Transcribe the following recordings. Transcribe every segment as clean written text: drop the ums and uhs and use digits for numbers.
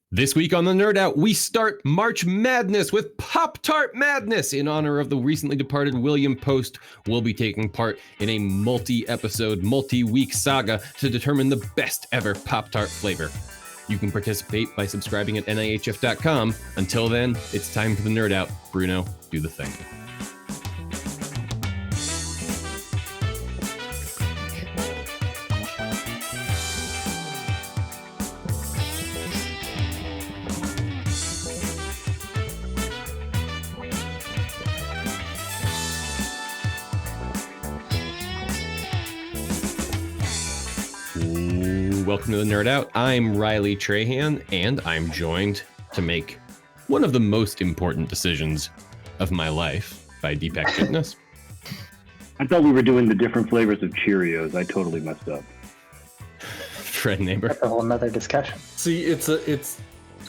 This week on the Nerd Out, we start March Madness with Pop-Tart Madness. In honor of the recently departed William Post, we'll be taking part in a multi-episode, multi-week saga to determine the best ever Pop-Tart flavor. You can participate by subscribing at NIHF.com. Until then, it's time for the Nerd Out. Bruno, do the thing. Welcome to the Nerd Out. I'm Riley Trahan, and I'm joined to make one of the most important decisions of my life by Deepak Fitness. I thought we were doing the different flavors of Cheerios. I totally messed up. Fred Neighbor. That's a whole nother discussion. See, it's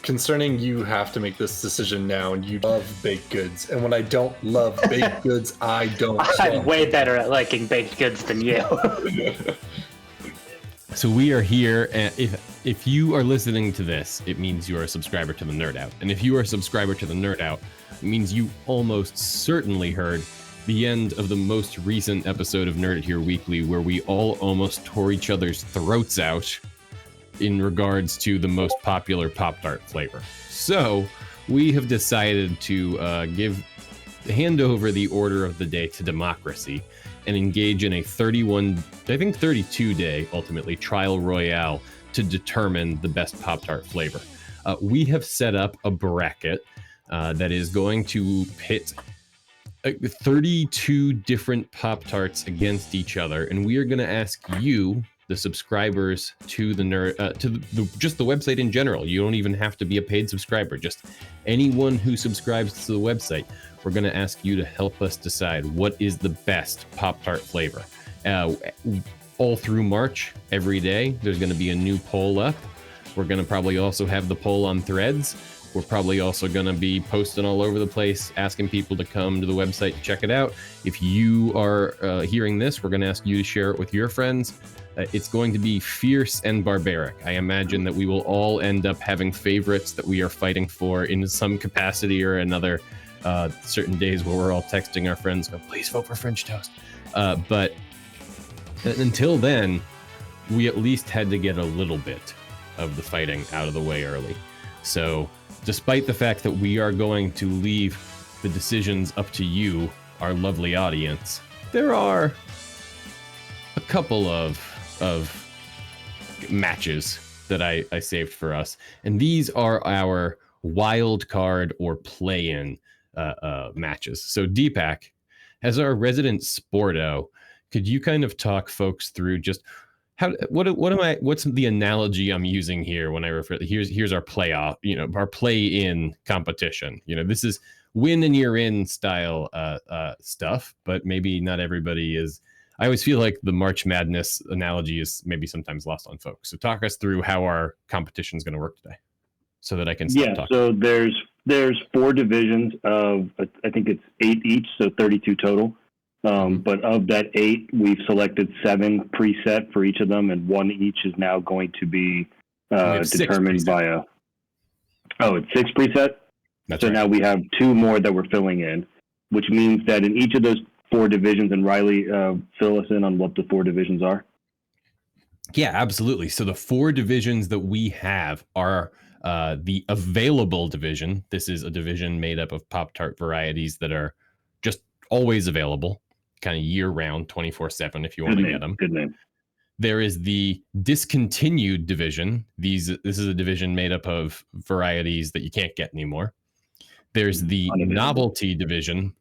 concerning. You have to make this decision now, and you love baked goods. And when I don't love baked goods, I don't. I'm way better at liking baked goods than you. So we are here, and if you are listening to this, it means you are a subscriber to the Nerd Out. And if you are a subscriber to the Nerd Out, it means you almost certainly heard the end of the most recent episode of Nerd It Here Weekly, where we all almost tore each other's throats out in regards to the most popular Pop-Tart flavor. So we have decided to hand over the order of the day to democracy and engage in a 32 day, ultimately, trial royale to determine the best Pop-Tart flavor. We have set up a bracket that is going to pit 32 different Pop-Tarts against each other, and we are going to ask you, the subscribers to the just the website in general. You don't even have to be a paid subscriber. Just anyone who subscribes to the website, we're going to ask you to help us decide what is the best Pop-Tart flavor. All through March, every day, there's going to be a new poll up. We're going to probably also have the poll on Threads. We're probably also going to be posting all over the place, asking people to come to the website to check it out. If you are hearing this, we're going to ask you to share it with your friends. It's going to be fierce and barbaric. I imagine that we will all end up having favorites that we are fighting for in some capacity or another. Certain days where we're all texting our friends, go, please vote for French toast. But until then, we at least had to get a little bit of the fighting out of the way early. So despite the fact that we are going to leave the decisions up to you, our lovely audience, there are a couple of matches that I saved for us. And these are our wild card or play-in matches. So Deepak, as our resident sporto, could you kind of talk folks through just what's the analogy I'm using here when I refer here's our playoff, our play-in competition. This is win and you're in style stuff, but maybe not everybody is. I always feel like the March Madness analogy is maybe sometimes lost on folks. So talk us through how our competition is going to work today, so that I can stop talking. So there's 4 divisions of, I think it's 8 each, so 32 total. But of that 8, we've selected 7 preset for each of them, and 1 each is now going to be determined by it's 6 preset. That's right. Now we have 2 more that we're filling in, which means that in each of those 4 divisions, and Riley, fill us in on what the 4 divisions are. Yeah, absolutely. So the 4 divisions that we have are the available division. This is a division made up of Pop-Tart varieties that are just always available, kind of year-round, 24/7 if you want to get them. Good name. There is the discontinued division. This is a division made up of varieties that you can't get anymore. There's the novelty division,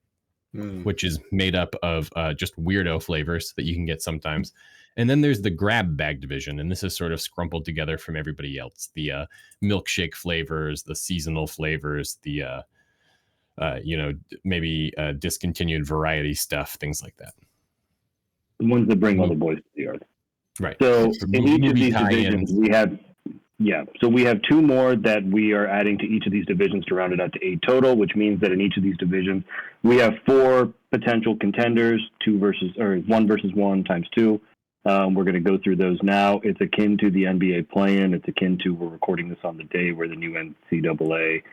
which is made up of just weirdo flavors that you can get sometimes. And then there's the grab bag division, and this is sort of scrumpled together from everybody else. The milkshake flavors, the seasonal flavors, the maybe discontinued variety stuff, things like that. The ones that bring all the boys to the earth. Right. So in each of these divisions, we have 2 more that we are adding to each of these divisions to round it out to 8 total, which means that in each of these divisions, we have 4 potential contenders, 1 versus 1 times 2. We're going to go through those now. It's akin to the NBA play-in. It's akin to, we're recording this on the day where the new NCAA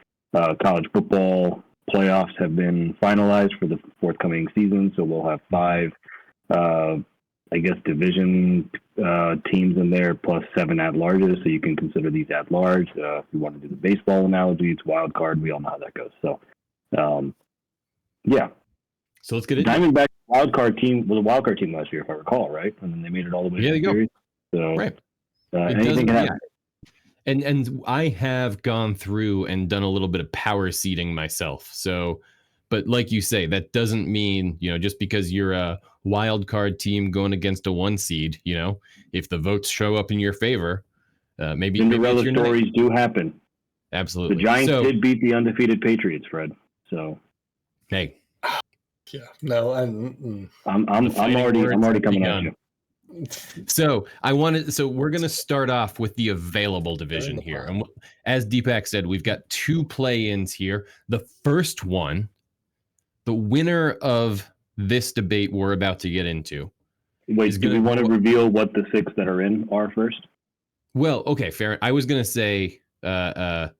college football playoffs have been finalized for the forthcoming season. So we'll have 5, division teams in there, plus 7 at-larges. So you can consider these at-large. If you want to do the baseball analogy, it's wild card. We all know how that goes. So, yeah. So let's get it. Diamondback wild card team was a wild card team last year, if I recall, right? And then they made it all the way to the series. So, right. Anything can happen. And I have gone through and done a little bit of power seeding myself. So, but like you say, that doesn't mean, just because you're a wild card team going against a 1 seed, if the votes show up in your favor, maybe Cinderella stories do happen. Absolutely. The Giants did beat the undefeated Patriots, Fred. So, hey. Yeah. No, I'm already coming at you. So we're going to start off with the available division here. And as Deepak said, we've got 2 play-ins here. The first one, the winner of this debate we're about to get into. Wait, do we want to reveal what the 6 that are in are first? Well, okay, fair. I was going to say the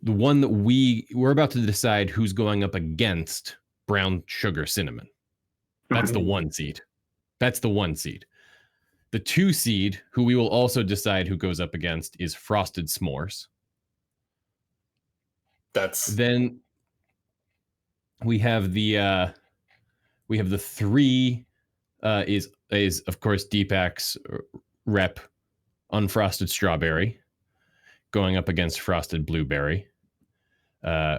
one that we're about to decide who's going up against brown sugar cinnamon. That's the 1 seed. That's the 1 seed. The 2 seed, who we will also decide who goes up against, is frosted s'mores. Then we have the 3 is of course Deepak's rep unfrosted strawberry going up against frosted blueberry.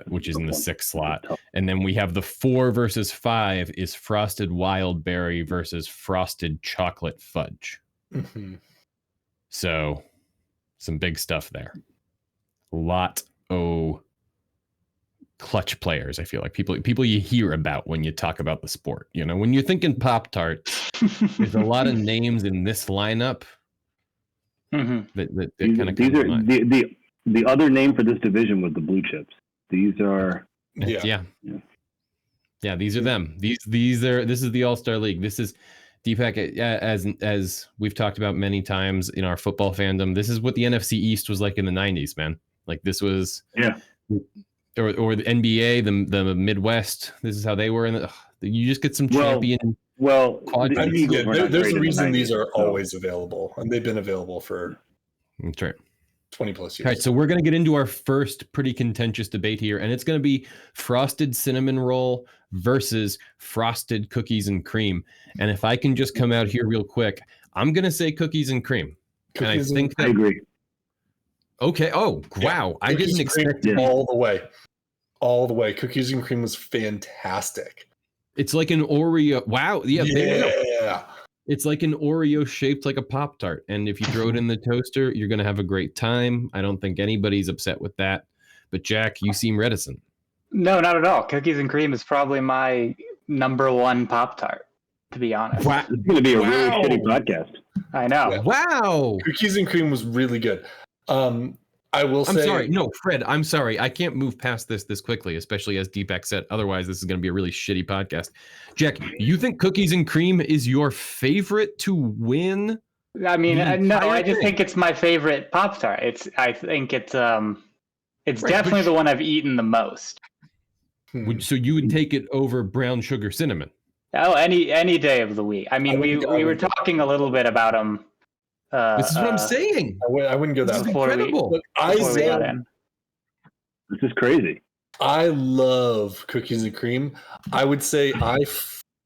Which is in the 6th slot. And then we have the 4 versus 5 is frosted wild berry versus frosted chocolate fudge. Mm-hmm. So some big stuff there. A lot of clutch players, I feel like people you hear about when you talk about the sport. When you're thinking Pop-Tarts, there's a lot of names in this lineup that kind of come to mind. The other name for this division was the blue chips. These are these are them. This is the All-Star League. This is Deepak, as we've talked about many times in our football fandom. This is what the NFC East was like in the 90s, man. Like this was or the NBA, the Midwest. This is how they were you just get some champion. Well, there's a reason these are always available, and they've been available for that's right. 20 plus years. All right, so we're going to get into our first pretty contentious debate here, and it's going to be frosted cinnamon roll versus frosted cookies and cream. And if I can just come out here real quick, I'm going to say cookies and cream. I agree. Okay. Oh, wow. I didn't expect it. All the way. All the way. Cookies and cream was fantastic. It's like an Oreo. Wow. Yeah. Yeah. It's like an Oreo shaped like a Pop-Tart. And if you throw it in the toaster, you're going to have a great time. I don't think anybody's upset with that. But Jack, you seem reticent. No, not at all. Cookies and cream is probably my number 1 Pop-Tart, to be honest. Wow. It's going to be a really shitty podcast. I know. Yeah. Wow. Cookies and cream was really good. I will say... I'm sorry. No, Fred, I'm sorry. I can't move past this quickly, especially as Deepak said. Otherwise, this is going to be a really shitty podcast. Jack, you think cookies and cream is your favorite to win? I mean, no, I just think it's my favorite Pop-Tart. I think it's definitely the one I've eaten the most. So you would take it over brown sugar cinnamon? Oh, any day of the week. I mean, we were talking a little bit about them. This is what I'm saying. I wouldn't go that far. Incredible. This is crazy. I love cookies and cream. I would say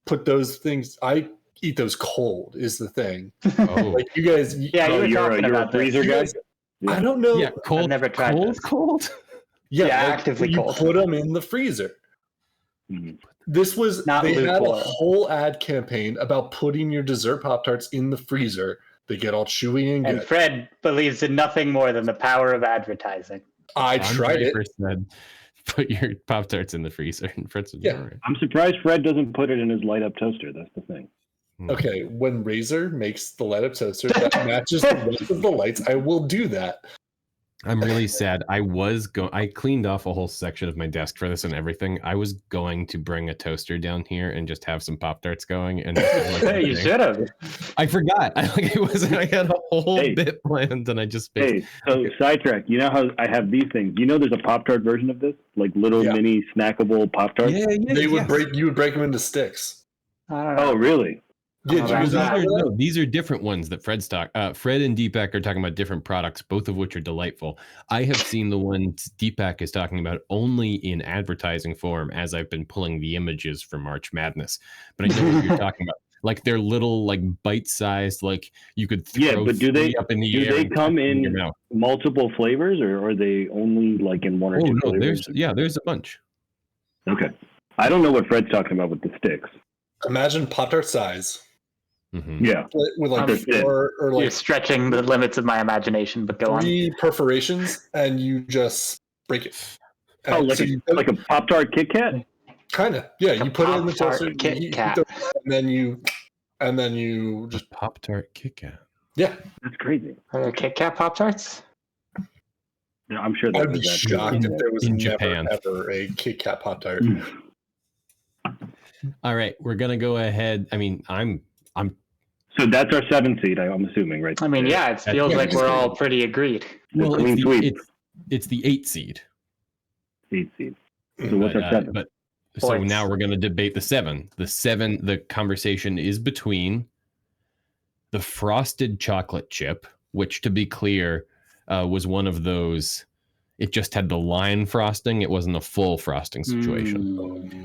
put those things. I eat those cold. Is the thing. Oh, like you guys. Yeah, you're a freezer guy. Yeah. I don't know. Yeah, cold. I've never tried cold. Yeah, actively you cold. Put them in the freezer. Mm-hmm. This was Not they had a lukewarm. whole ad campaign about putting your dessert Pop-Tarts in the freezer. They get all chewy and good. And Fred believes in nothing more than the power of advertising. I tried it. Put your Pop-Tarts in the freezer. And Fred's I'm surprised Fred doesn't put it in his light up toaster. That's the thing. Okay, when Razer makes the light up toaster that matches the rest of the lights, I will do that. I'm really sad. I cleaned off a whole section of my desk for this and everything. I was going to bring a toaster down here and just have some Pop-Tarts going. And You should have. I forgot. I had a whole bit planned and I just Hey, so sidetrack. You know how I have these things? You know, there's a Pop-Tart version of this, like little mini snackable Pop-Tarts. Yeah, You would break them into sticks. I don't know. Oh, really? Yeah, these are different ones that Fred and Deepak are talking about different products, both of which are delightful. I have seen the ones Deepak is talking about only in advertising form as I've been pulling the images for March Madness. But I know what you're talking about. Like they're little, like bite-sized, like you could throw but do they up in the air. Do they come in multiple flavors, or are they only like in one or two flavors? There's a bunch. Okay, I don't know what Fred's talking about with the sticks. Imagine Pop-Tart size. Mm-hmm. Yeah, with like four or like you're stretching the limits of my imagination, but go on. 3 perforations, and you just break it. Oh, like a Pop-Tart Kit Kat? Kind of, yeah. You put it in the toaster, Kit Kat, and then you just Pop-Tart Kit Kat. Yeah, that's crazy. Are there Kit Kat Pop-Tarts? Yeah, I'm sure. I'd be shocked if there was in never Japan ever a Kit Kat Pop-Tart. All right, we're gonna go ahead. I mean, I'm. So that's our 7 seed. I'm assuming, right? I mean, yeah, it feels like we're all pretty agreed. Well, it's the 8 seed. 8 seed. So what's our 7? So now we're going to debate the 7. The conversation is between the frosted chocolate chip, which, to be clear, was one of those. It just had the line frosting. It wasn't a full frosting situation.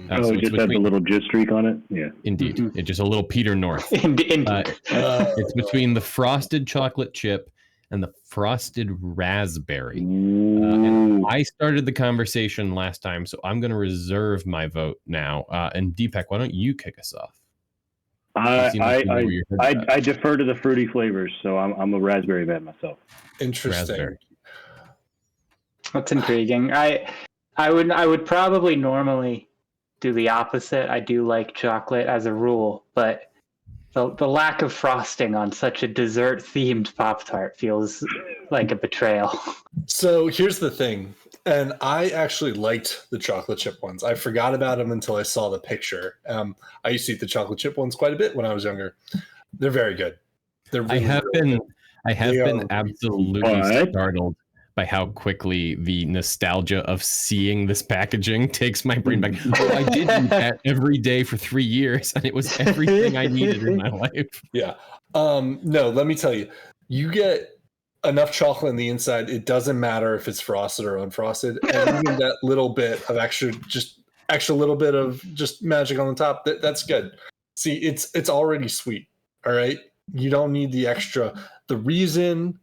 So it just had the little jizz streak on it? Yeah. Indeed. Mm-hmm. It's just a little Peter North. Indeed. It's between the frosted chocolate chip and the frosted raspberry. And I started the conversation last time, so I'm going to reserve my vote now. And Deepak, why don't you kick us off? I defer to the fruity flavors, so I'm a raspberry man myself. Interesting. Raspberry. That's intriguing. I would probably normally do the opposite. I do like chocolate as a rule, but the lack of frosting on such a dessert-themed Pop-Tart feels like a betrayal. So here's the thing, and I actually liked the chocolate chip ones. I forgot about them until I saw the picture. I used to eat the chocolate chip ones quite a bit when I was younger. They're very good. They're really, I have been absolutely startled by how quickly the nostalgia of seeing this packaging takes my brain back. Oh, I did eat that every day for 3 years, and it was everything I needed in my life. Yeah. No, let me tell you, you get enough chocolate in the inside, it doesn't matter if it's frosted or unfrosted, and even that little bit of extra little bit of just magic on the top, that's good. See, it's already sweet, all right? You don't need the extra. The reason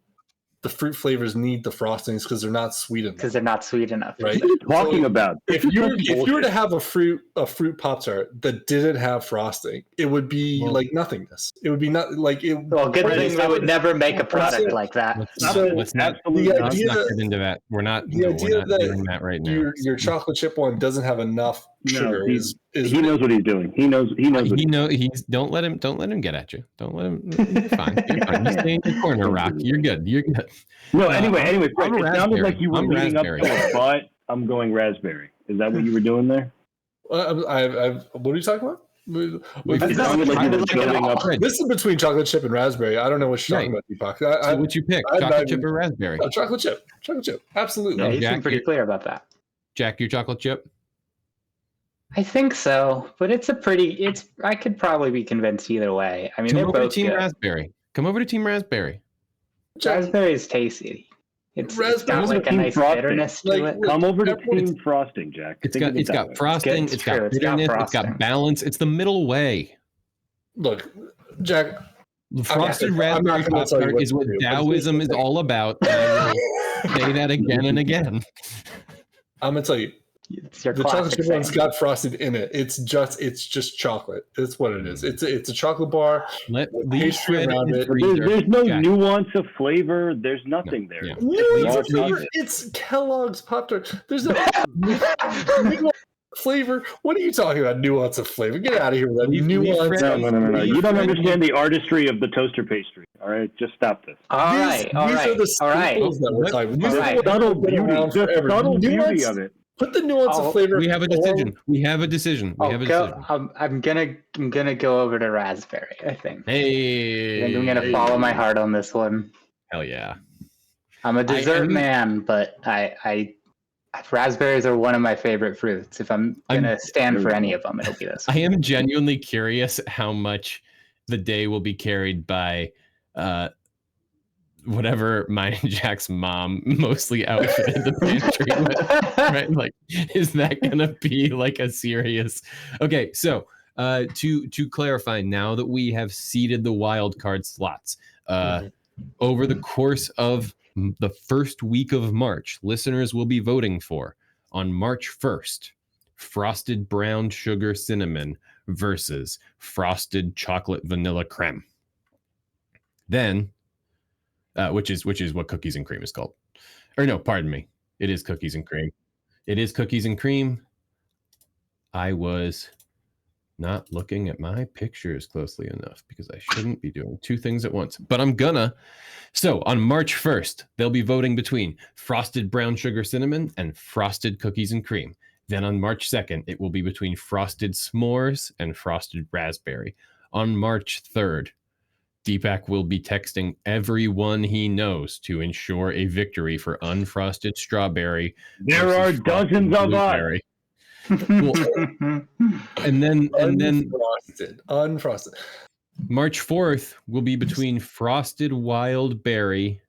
the fruit flavors need the frostings because they're not sweet enough. Because they're not sweet enough. Right? What are you talking about? If you were to have a fruit Pop-Tart that didn't have frosting, it would be like nothingness. It would be not like it. Well, good thing they would never make a product like that. Let's not get into that. We're not doing that right now. Your chocolate chip one doesn't have enough sugar. He knows what he's doing. He knows. Don't let him get at you. Don't let him. You're fine. You're fine. You stay in your corner, Rock. You're good. No, anyway, Frank, it sounded like you were leading up to raspberry. it, but I'm going raspberry. Is that what you were doing there? What are you talking about? It sounded like you were building up. This is between chocolate chip and raspberry. I don't know what you're talking about, Deepak. So what you pick? Chocolate chip or raspberry? No, chocolate chip. Absolutely. Yeah, you seem pretty clear about that. Jack, your chocolate chip? I think so, but I could probably be convinced either way. I mean, they're both Team good. Raspberry. Come over to Team Raspberry. Raspberry is tasty. It's got like a nice frosting. bitterness to it. Come over to Team Frosting, Jack. It's got frosting. It's got bitterness. It's got balance. It's the middle way. Look, Jack. The frosted raspberry Pop-Tart is what Taoism is all about. I will say that again and again. I'm gonna tell you. The chocolate chip one's got frosted in it. It's just chocolate. That's what it is. It's a chocolate bar. Pastry around it. There's no nuance of flavor. There's nothing there. Yeah. It's Kellogg's Pop-Tart. There's no Flavor? What are you talking about? Nuance of flavor? Get out of here with that nuance. No. You don't understand the artistry of the toaster pastry. All right, just stop this. All These are the staples that we're talking about. These are the subtle ones that have been beauty, around the forever. subtle Nuance- beauty of it. Put the nuance of flavor. We have a decision. We have a decision. I'm gonna go over to raspberry. I think. Hey, I think I'm gonna follow my heart on this one. Hell yeah! I'm a dessert man, but I raspberries are one of my favorite fruits. If I'm gonna stand for any of them, it'll be this one. I am genuinely curious how much the day will be carried by whatever mine and Jack's mom mostly outfitted the pantry with, right? Like, is that gonna be like a serious? Okay, so to clarify, now that we have seeded the wild card slots, over the course of the first week of March, listeners will be voting for, on March 1st, frosted brown sugar cinnamon versus frosted chocolate vanilla creme. Then, which is what cookies and cream is called. Or no, pardon me. It is cookies and cream. It is cookies and cream. I was not looking at my pictures closely enough because I shouldn't be doing two things at once, but I'm gonna. So on March 1st, they'll be voting between frosted brown sugar cinnamon and frosted cookies and cream. Then on March 2nd, it will be between frosted s'mores and frosted raspberry. On March 3rd, Deepak will be texting everyone he knows to ensure a victory for unfrosted strawberry. There are dozens of us. Well, and then unfrosted. March 4th will be between frosted wild berry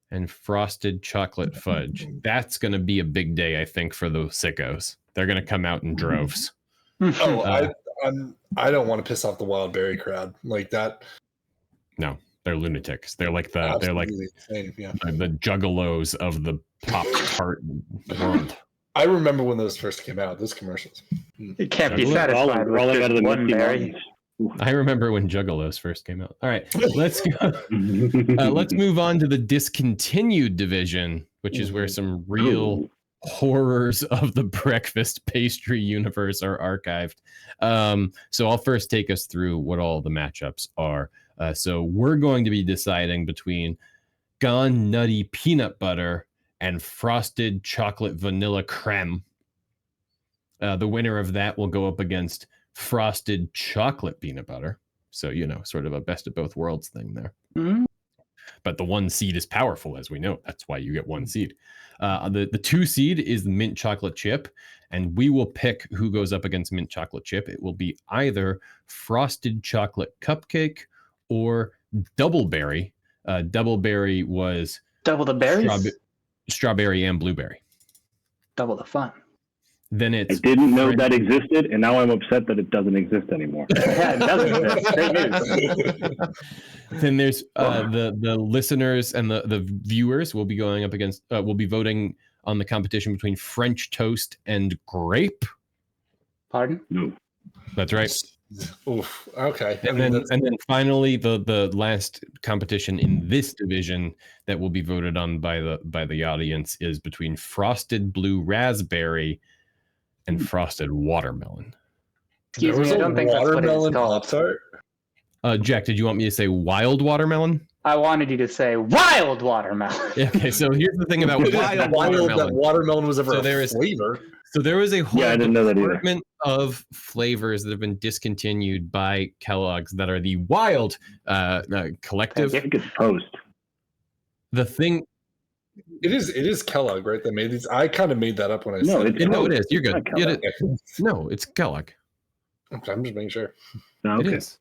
and frosted chocolate fudge. That's going to be a big day, I think, for those sickos. They're going to come out in droves. I don't want to piss off the wild berry crowd like that. No, they're lunatics. They're like the insane, yeah. the juggalos of the Pop-Tart world. I remember when those first came out, those commercials. You can't be satisfied with out of the one berry. I remember when Juggalos first came out. All right, let's go. Let's move on to the discontinued division, which is where some real horrors of the breakfast pastry universe are archived. So I'll first take us through what all the matchups are. So we're going to be deciding between Gone Nutty Peanut Butter and Frosted Chocolate Vanilla Creme. The winner of that will go up against Frosted Chocolate Peanut Butter. So, sort of a best of both worlds thing there. Mm-hmm. But the 1 seed is powerful, as we know. That's why you get 1 seed. The 2 seed is the mint chocolate chip, and we will pick who goes up against mint chocolate chip. It will be either Frosted Chocolate Cupcake or Doubleberry. Doubleberry was double the berries, strawberry and blueberry. Double the fun. Then I didn't know that existed, and now I'm upset that it doesn't exist anymore. Yeah, it doesn't exist. Great news. Then there's the listeners and the viewers will be going up against will be voting on the competition between French toast and grape. Pardon? No. That's right. Oof. Okay. And then finally the last competition in this division that will be voted on by the audience is between frosted blue raspberry and frosted watermelon. Excuse me, I don't think that's what it's called. Pop-Tart? Jack, did you want me to say wild watermelon? I wanted you to say wild watermelon. Okay, so here's the thing about wild watermelon. That watermelon was ever So a there is- flavor. So there was a whole I didn't know that either. assortment of flavors that have been discontinued by Kellogg's that are the wild collective. I think it's Post. The thing, It is Kellogg, right? That made these. I kind of made that up when I said it's it. no, it Post. is. You're good. Not Kellogg. No, it's Kellogg. Okay, I'm just making sure. No, It okay. is.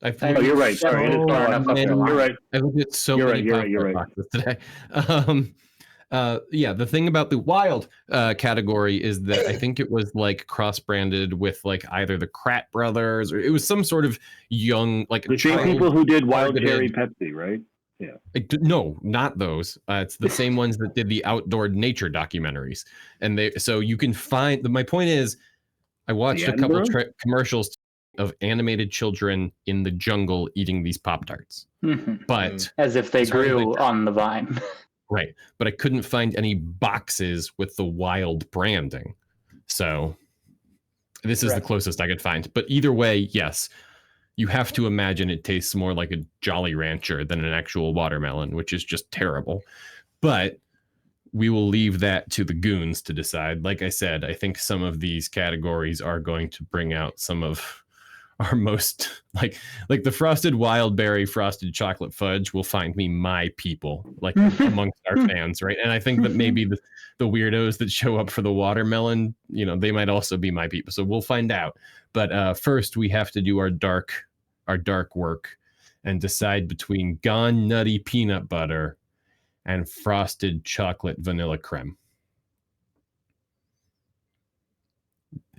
I've Oh, you're right. Sorry, it is Far Kellogg. enough up your line. You're right. I looked at so You're many right, you're right. boxes today. The thing about the wild category is that I think it was like cross-branded with like either the Krat brothers or it was some sort of young like The same people who did Wild Cherry targeted- Pepsi, right? No, not those. It's the same ones that did the outdoor nature documentaries, and so you can find. My point is, I watched a couple commercials of animated children in the jungle eating these Pop-Tarts, but as if they grew on the vine. Right, but I couldn't find any boxes with the wild branding. So This is the closest I could find. But either way, yes, you have to imagine it tastes more like a Jolly Rancher than an actual watermelon, which is just terrible. But we will leave that to the goons to decide. Like I said, I think some of these categories are going to bring out some of our most like the frosted wild berry, frosted chocolate fudge will find me my people, like amongst our fans, right? And I think that maybe the weirdos that show up for the watermelon, they might also be my people. So we'll find out. But first, we have to do our dark work and decide between Gone Nutty peanut butter and frosted chocolate vanilla creme.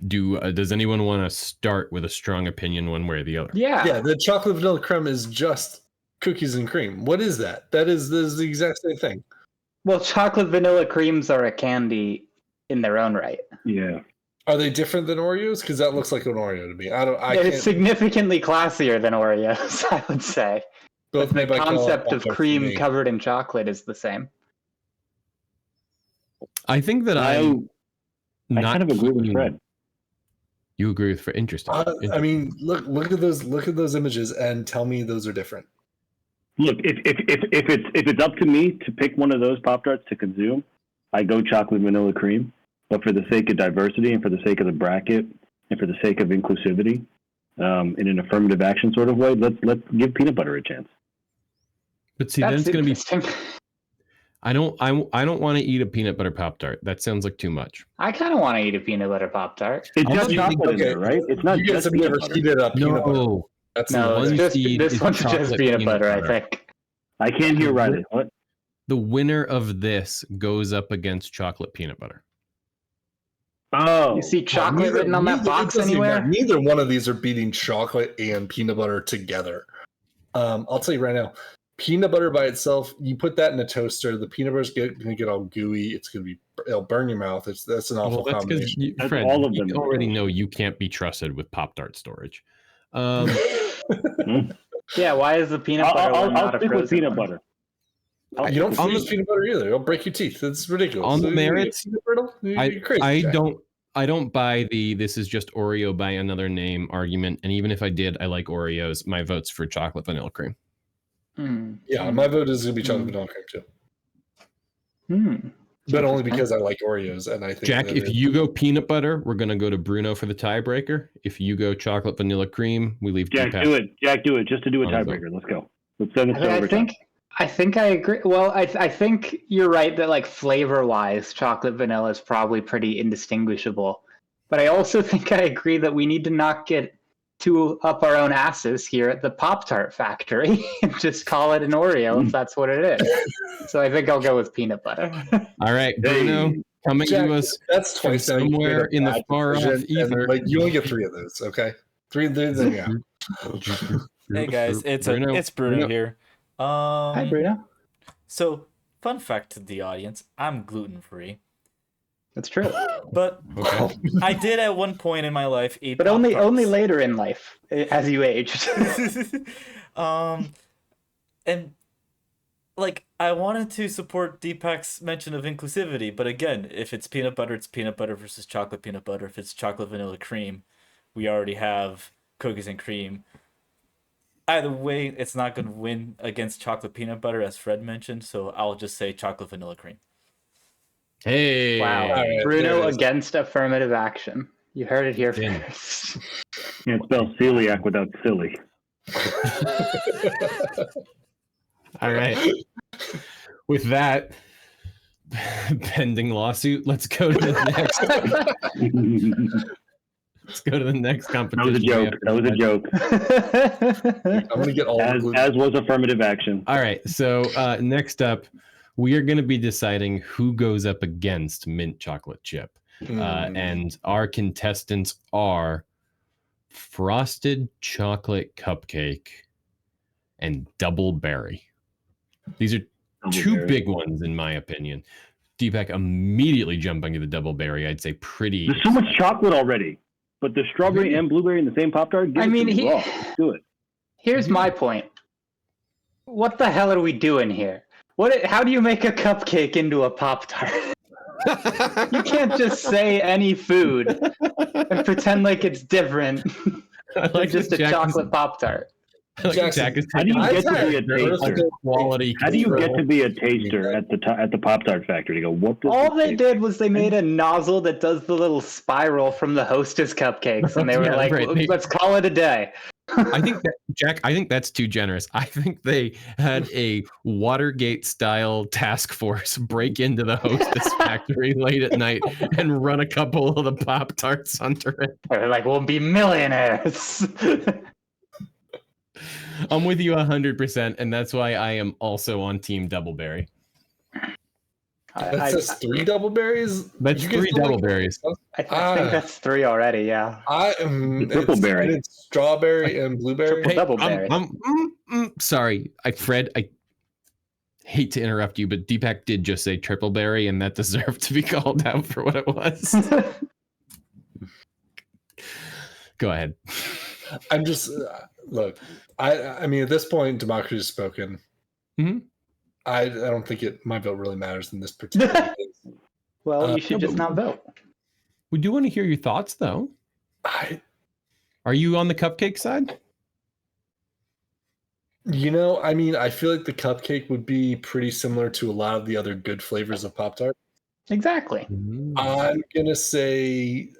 Does anyone want to start with a strong opinion one way or the other? Yeah. The chocolate vanilla creme is just cookies and cream. What is that? That is the exact same thing. Well, chocolate vanilla creams are a candy in their own right. Yeah. Are they different than Oreos? Because that looks like an Oreo to me. It's significantly classier than Oreos, I would say. Both the concept of cream covered in chocolate is the same. I think that I kind of agree with Fred. You agree with Fred? Interesting. I mean, look at those images and tell me those are different. Look, if it's up to me to pick one of those Pop-Tarts to consume, I go chocolate vanilla cream. But for the sake of diversity and for the sake of the bracket and for the sake of inclusivity, in an affirmative action sort of way, let's give peanut butter a chance. But see, then it's going to be. I don't want to eat a peanut butter Pop-Tart. That sounds like too much. I kind of want to eat a peanut butter Pop-Tart. It's just chocolate in there, right? It's not just peanut butter. Heated up peanut butter. This one's just peanut butter, I think. I can't hear Riley. What? The winner of this goes up against chocolate peanut butter. Oh, you see chocolate written on that box anywhere? Neither one of these are beating chocolate and peanut butter together. I'll tell you right now. Peanut butter by itself, you put that in a toaster, the peanut butter's going to get all gooey. It'll burn your mouth. That's an awful combination. Fred, all of them. You already know you can't be trusted with Pop-Tart storage. Yeah, why is the peanut butter I'll stick with peanut butter. You don't freeze peanut butter either. It'll break your teeth. It's ridiculous. On the merits, I don't buy this is just Oreo by another name argument. And even if I did, I like Oreos. My vote's for chocolate vanilla cream. Yeah, my vote is going to be chocolate vanilla cream too. But only because I like Oreos, and I think Jack, if you go peanut butter, we're going to go to Bruno for the tiebreaker. If you go chocolate vanilla cream, we leave. Jack, do it. Jack, do it just to do a tiebreaker. Let's go. Let's send this over. I think I agree. Well, I think you're right that like flavor-wise, chocolate vanilla is probably pretty indistinguishable. But I also think I agree that we need to not get too up our own asses here at the Pop-Tart factory and just call it an Oreo if that's what it is. So I think I'll go with peanut butter. All right, Bruno, coming Jack, to us that's twice somewhere in the far off ether. Like you only get 3 of those, okay? 3 of those, yeah. Hey guys, it's Bruno here. Hi, Bruno. So, fun fact to the audience: I'm gluten-free. That's true. But I did at one point in my life eat. But only later in life, as you aged. And like I wanted to support Deepak's mention of inclusivity, but again, if it's peanut butter, it's peanut butter versus chocolate peanut butter. If it's chocolate vanilla cream, we already have cookies and cream. Either way, it's not going to win against chocolate peanut butter, as Fred mentioned. So I'll just say chocolate vanilla cream. Hey! Wow, right, Bruno against affirmative action. You heard it here first. Can't spell celiac without silly. All right. With that pending lawsuit, let's go to the next. Let's go to the next competition. That was a joke. I'm going to get all as was affirmative action. All right. So next up, we are going to be deciding who goes up against mint chocolate chip. And our contestants are frosted chocolate cupcake and double berry. These are two big ones, in my opinion. Deepak immediately jumping to the double berry. I'd say pretty. There's so much chocolate already. But the strawberry and blueberry in the same Pop-Tart? Let's do it. Here's my point. What the hell are we doing here? How do you make a cupcake into a Pop-Tart? You can't just say any food and pretend like it's different I than just a that Jack chocolate Pop-Tart. Jack is How do you taking get to be a taster? quality How do you get control. to be a taster at the Pop-Tart factory? To go, what? Does All this they taste did was they made a nozzle that does the little spiral from the Hostess cupcakes, and they were Yeah, like, right. let's call it a day. I think that Jack, I think that's too generous. I think they had a Watergate style task force break into the Hostess factory late at night and run a couple of the Pop-Tarts under it. They're like, we'll be millionaires. I'm with you 100%, and that's why I am also on Team Doubleberry. That says 3 double berries. That's You guys 3 don't like- Doubleberries. I think that's 3 already, yeah. The triple berry. It's strawberry and blueberry. Triple Doubleberry. Sorry, Fred, I hate to interrupt you, but Deepak did just say triple berry, and that deserved to be called out for what it was. Go ahead. I'm just look. I mean, at this point, democracy is spoken. Mhm. I don't think my vote really matters in this particular case. Well, you should just not vote. We do want to hear your thoughts, though. Are you on the cupcake side? I mean, I feel like the cupcake would be pretty similar to a lot of the other good flavors of Pop-Tart. Exactly. I'm gonna say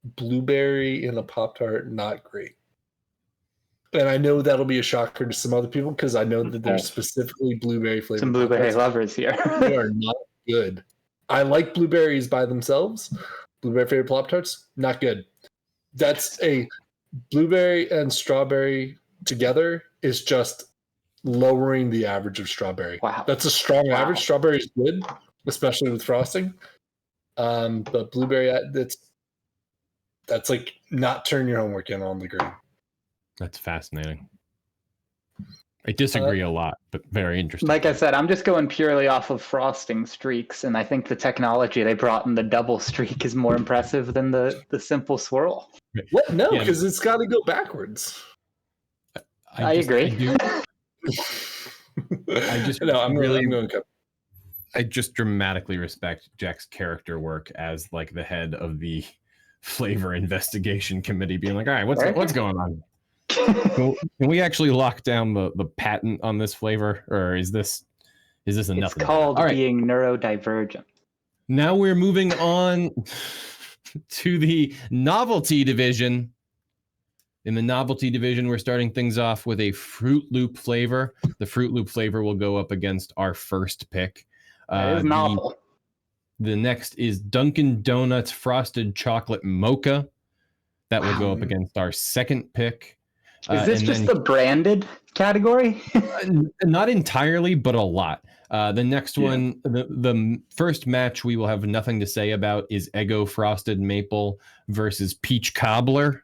blueberry in a Pop-Tart, not great. And I know that'll be a shocker to some other people because I know that there's specifically blueberry flavored. Some blueberry lovers here. They are not good. I like blueberries by themselves. Blueberry flavored Pop-Tarts, not good. That's a blueberry and strawberry together is just lowering the average of strawberry. Wow. That's a strong average. Strawberry is good, especially with frosting. But blueberry, that's like not turn your homework in on the green. That's fascinating. I disagree a lot, but very interesting. Like I said, I'm just going purely off of frosting streaks, and I think the technology they brought in the double streak is more impressive than the simple swirl. What? No, Yeah. because it's got to go backwards. I agree. I just dramatically respect Jack's character work as like the head of the flavor investigation committee, being like, all right, what's going on? Can we actually lock down the patent on this flavor, or is this enough? It's called being neurodivergent. Now we're moving on to the Novelty Division. In the Novelty Division, we're starting things off with a Fruit Loop flavor. The Fruit Loop flavor will go up against our first pick. That is novel. The next is Dunkin' Donuts Frosted Chocolate Mocha. That will go up against our second pick. Is this just the branded category? Not entirely, but a lot. The next one, the first match we will have nothing to say about is Eggo Frosted Maple versus Peach Cobbler.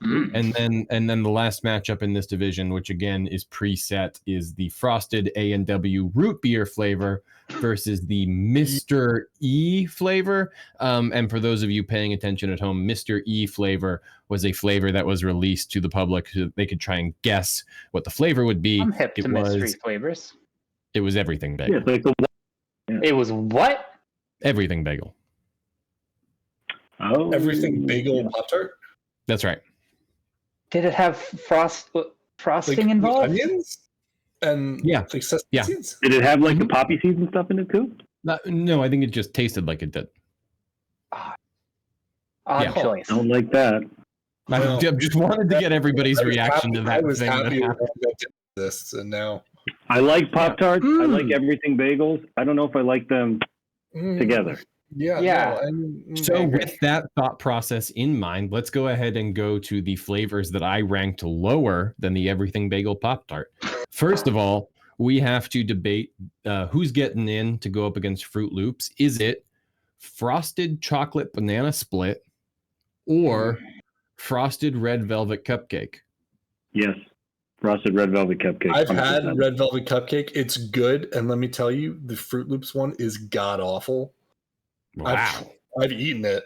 And then the last matchup in this division, which again is preset, is the Frosted A&W Root Beer flavor versus the Mr. E flavor. And for those of you paying attention at home, Mr. E flavor was a flavor that was released to the public so that they could try and guess what the flavor would be. I'm hip to mystery flavors. It was everything bagel. It was what? Everything bagel. Oh, Everything bagel Pop-Tart? That's right. Did it have frosting involved? Onions? And like sesame seeds? Did it have like the poppy seeds and stuff in it too? No, I think it just tasted like it did. Odd choice. I don't like that. I just wanted to get everybody's reaction to that. I was thing happy that with this, and now I like Pop-Tarts. I like everything bagels. I don't know if I like them together. Yeah. So with that thought process in mind, let's go ahead and go to the flavors that I ranked lower than the Everything Bagel Pop-Tart. First of all, we have to debate who's getting in to go up against Fruit Loops. Is it Frosted Chocolate Banana Split or Frosted Red Velvet Cupcake? Yes. Frosted Red Velvet Cupcake. I've had Red Velvet Cupcake. It's good. And let me tell you, the Fruit Loops one is god-awful. Wow. I've eaten it.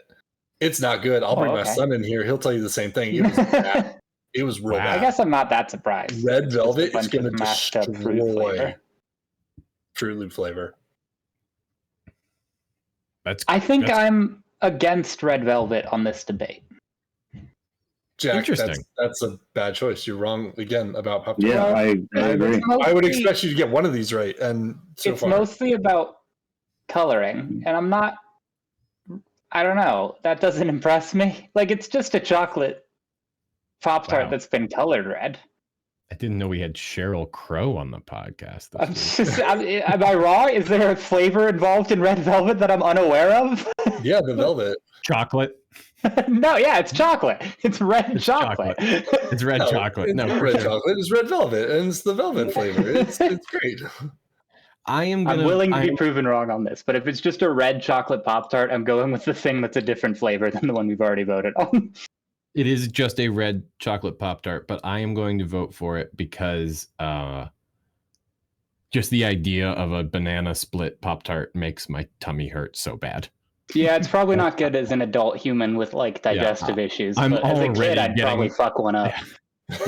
It's not good. I'll bring my son in here. He'll tell you the same thing. It was bad. It was real bad. I guess I'm not that surprised. Red Velvet is going to mashed up fruit destroy flavor. Fruit Loop flavor. I think that's I'm against red velvet on this debate. Jack, Interesting. that's a bad choice. You're wrong again about Pop-Tarts. Yeah, I agree. I would expect you to get one of these right, and so It's far, mostly about coloring, and I don't know. That doesn't impress me. Like, it's just a chocolate Pop-Tart Wow. that's been colored red. I didn't know we had Cheryl Crow on the podcast Am I wrong? Is there a flavor involved in red velvet that I'm unaware of? yeah, the velvet. Chocolate. No, yeah, it's chocolate. It's red chocolate. It's red chocolate. It's No, not for red sure. chocolate. It's red velvet, and it's the velvet flavor. It's great. I'm willing to be proven wrong on this, but if it's just a red chocolate Pop-Tart, I'm going with the thing that's a different flavor than the one we've already voted on. It is just a red chocolate Pop-Tart, but I am going to vote for it because just the idea of a banana split Pop-Tart makes my tummy hurt so bad. Yeah, it's probably not good as an adult human with like digestive issues. I'm But as a kid, already I'd probably getting- fuck one up.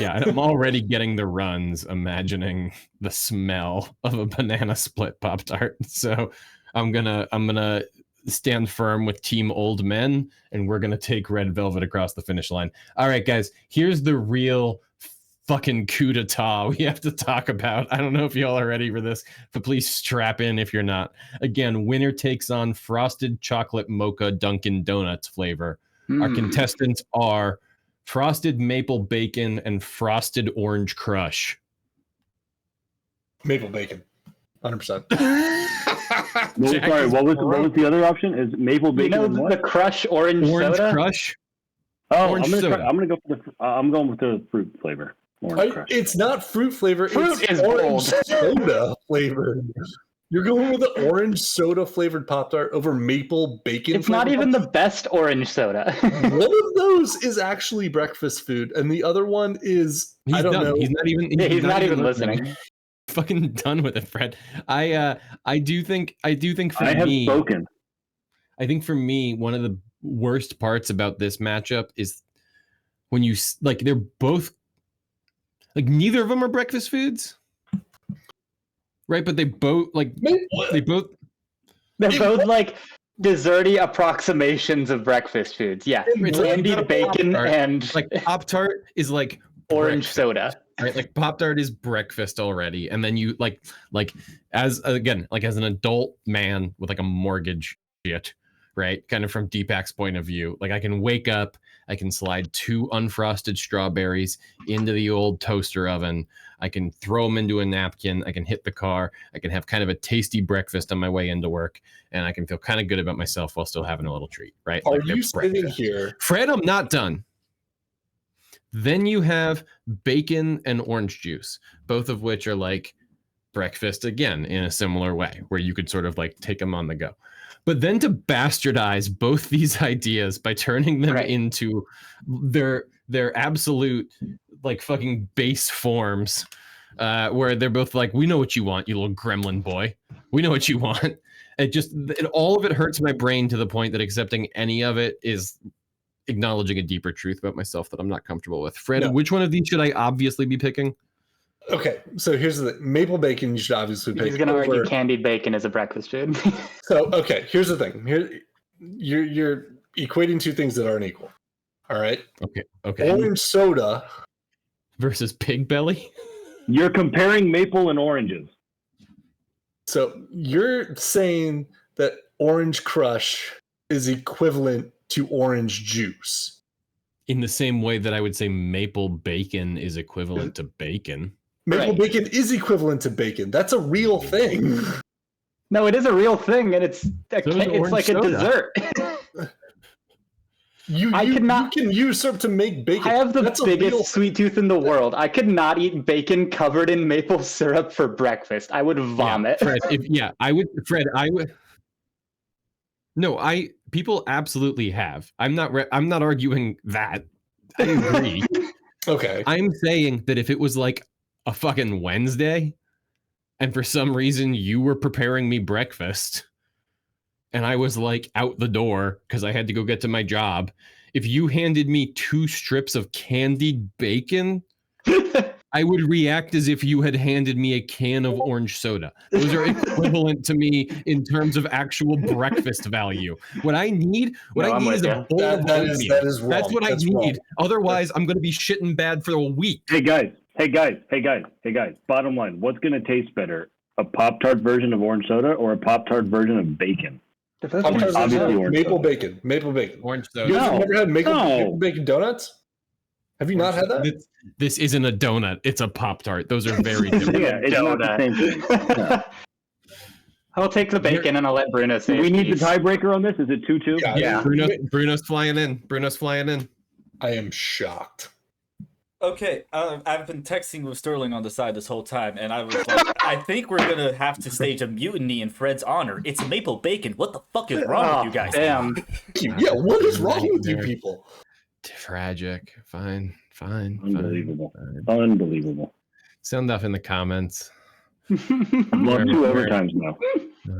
Yeah, and I'm already getting the runs imagining the smell of a banana split Pop-Tart. So I'm gonna stand firm with Team Old Men, and we're gonna take red velvet across the finish line. All right, guys, here's the real fucking coup d'etat we have to talk about. I don't know if y'all are ready for this, but please strap in if you're not. Again, winner takes on frosted chocolate mocha Dunkin' Donuts flavor. Our contestants are frosted maple bacon and frosted orange crush. Maple bacon, 100%. Well, sorry, what was the other option? Is maple You bacon know and what? the Crush orange soda? Crush? Oh, orange soda. I'm gonna go for I'm going with the fruit flavor. Orange Crush. It's not fruit flavor. Fruit it's is orange bold. soda flavored. You're going with the orange soda flavored Pop-Tart over maple bacon. It's not even the best orange soda. One of those is actually breakfast food, and the other one is He's I don't done. know. He's not even. He's not even listening. Fucking done with it, Fred. I do think for I have me, spoken. I think for me, one of the worst parts about this matchup is when you like they're both like neither of them are breakfast foods, right? But they both They're both like desserty approximations of breakfast foods. Yeah, It's like candied bacon Pop-Tart. and like Pop-Tart is like orange breakfast, soda. right? Like Pop-Tart is breakfast already, and then you like as an adult man with like a mortgage shit, right? Kind of from Deepak's point of view, like I can wake up, I can slide 2 unfrosted strawberries into the old toaster oven, I can throw them into a napkin, I can hit the car, I can have kind of a tasty breakfast on my way into work, and I can feel kind of good about myself while still having a little treat, right? Are Like they're you sitting breakfast. here? Fred, I'm not done. Then you have bacon and orange juice, both of which are like breakfast again in a similar way, where you could sort of like take them on the go. But then to bastardize both these ideas by turning them Right. into their absolute like fucking base forms, where they're both like, we know what you want, you little gremlin boy. We know what you want. All of it hurts my brain to the point that accepting any of it is acknowledging a deeper truth about myself that I'm not comfortable with. Fred, No. which one of these should I obviously be picking? Okay, so here's the thing. Maple bacon you should obviously pick. He's going to over- argue candied bacon is a breakfast food. So okay, here's the thing. Here, you're equating two things that aren't equal. All right. Okay. Orange soda. Versus pig belly? You're comparing maple and oranges. So you're saying that Orange Crush is equivalent to orange juice. In the same way that I would say maple bacon is equivalent to bacon. Maple Right. bacon is equivalent to bacon. That's a real thing. No, it is a real thing, and it's orange like a soda. dessert. You I cannot- you can usurp to make bacon. I have the That's a real biggest sweet tooth in the world. I could not eat bacon covered in maple syrup for breakfast. I would vomit. I would. No, people absolutely have. I'm not arguing that. I agree. Okay. I'm saying that if it was like a fucking Wednesday and for some reason you were preparing me breakfast and I was like out the door because I had to go get to my job, if you handed me 2 strips of candied bacon I would react as if you had handed me a can of orange soda. Those are equivalent to me in terms of actual breakfast value. What I need I'm is with a you. bowl of That oatmeal. is wrong. That's what I need. Wrong. Otherwise, I'm going to be shitting bad for a week. Hey guys. Bottom line, what's going to taste better? A Pop-Tart version of orange soda or a Pop-Tart version of bacon? Pop-Tarts Obviously are orange maple soda. bacon. Maple bacon. Orange You soda. guys have never had maple No. bacon donuts? Have you not had that? This isn't a donut. It's a Pop-Tart. Those are very different. Yeah, it's not the same thing. No. I'll take the bacon and I'll let Bruno say. Do we need the his. tiebreaker on this? Is it 2-2? Yeah. Bruno's flying in. I am shocked. Okay, I've been texting with Sterling on the side this whole time, and I was like, I think we're gonna have to stage a mutiny in Fred's honor. It's maple bacon. What the fuck is wrong with you guys? Damn. Yeah, what is wrong with you people? Tragic. Fine. Unbelievable. Fine. Unbelievable. Sound off in the comments. I've lost 2 overtimes now.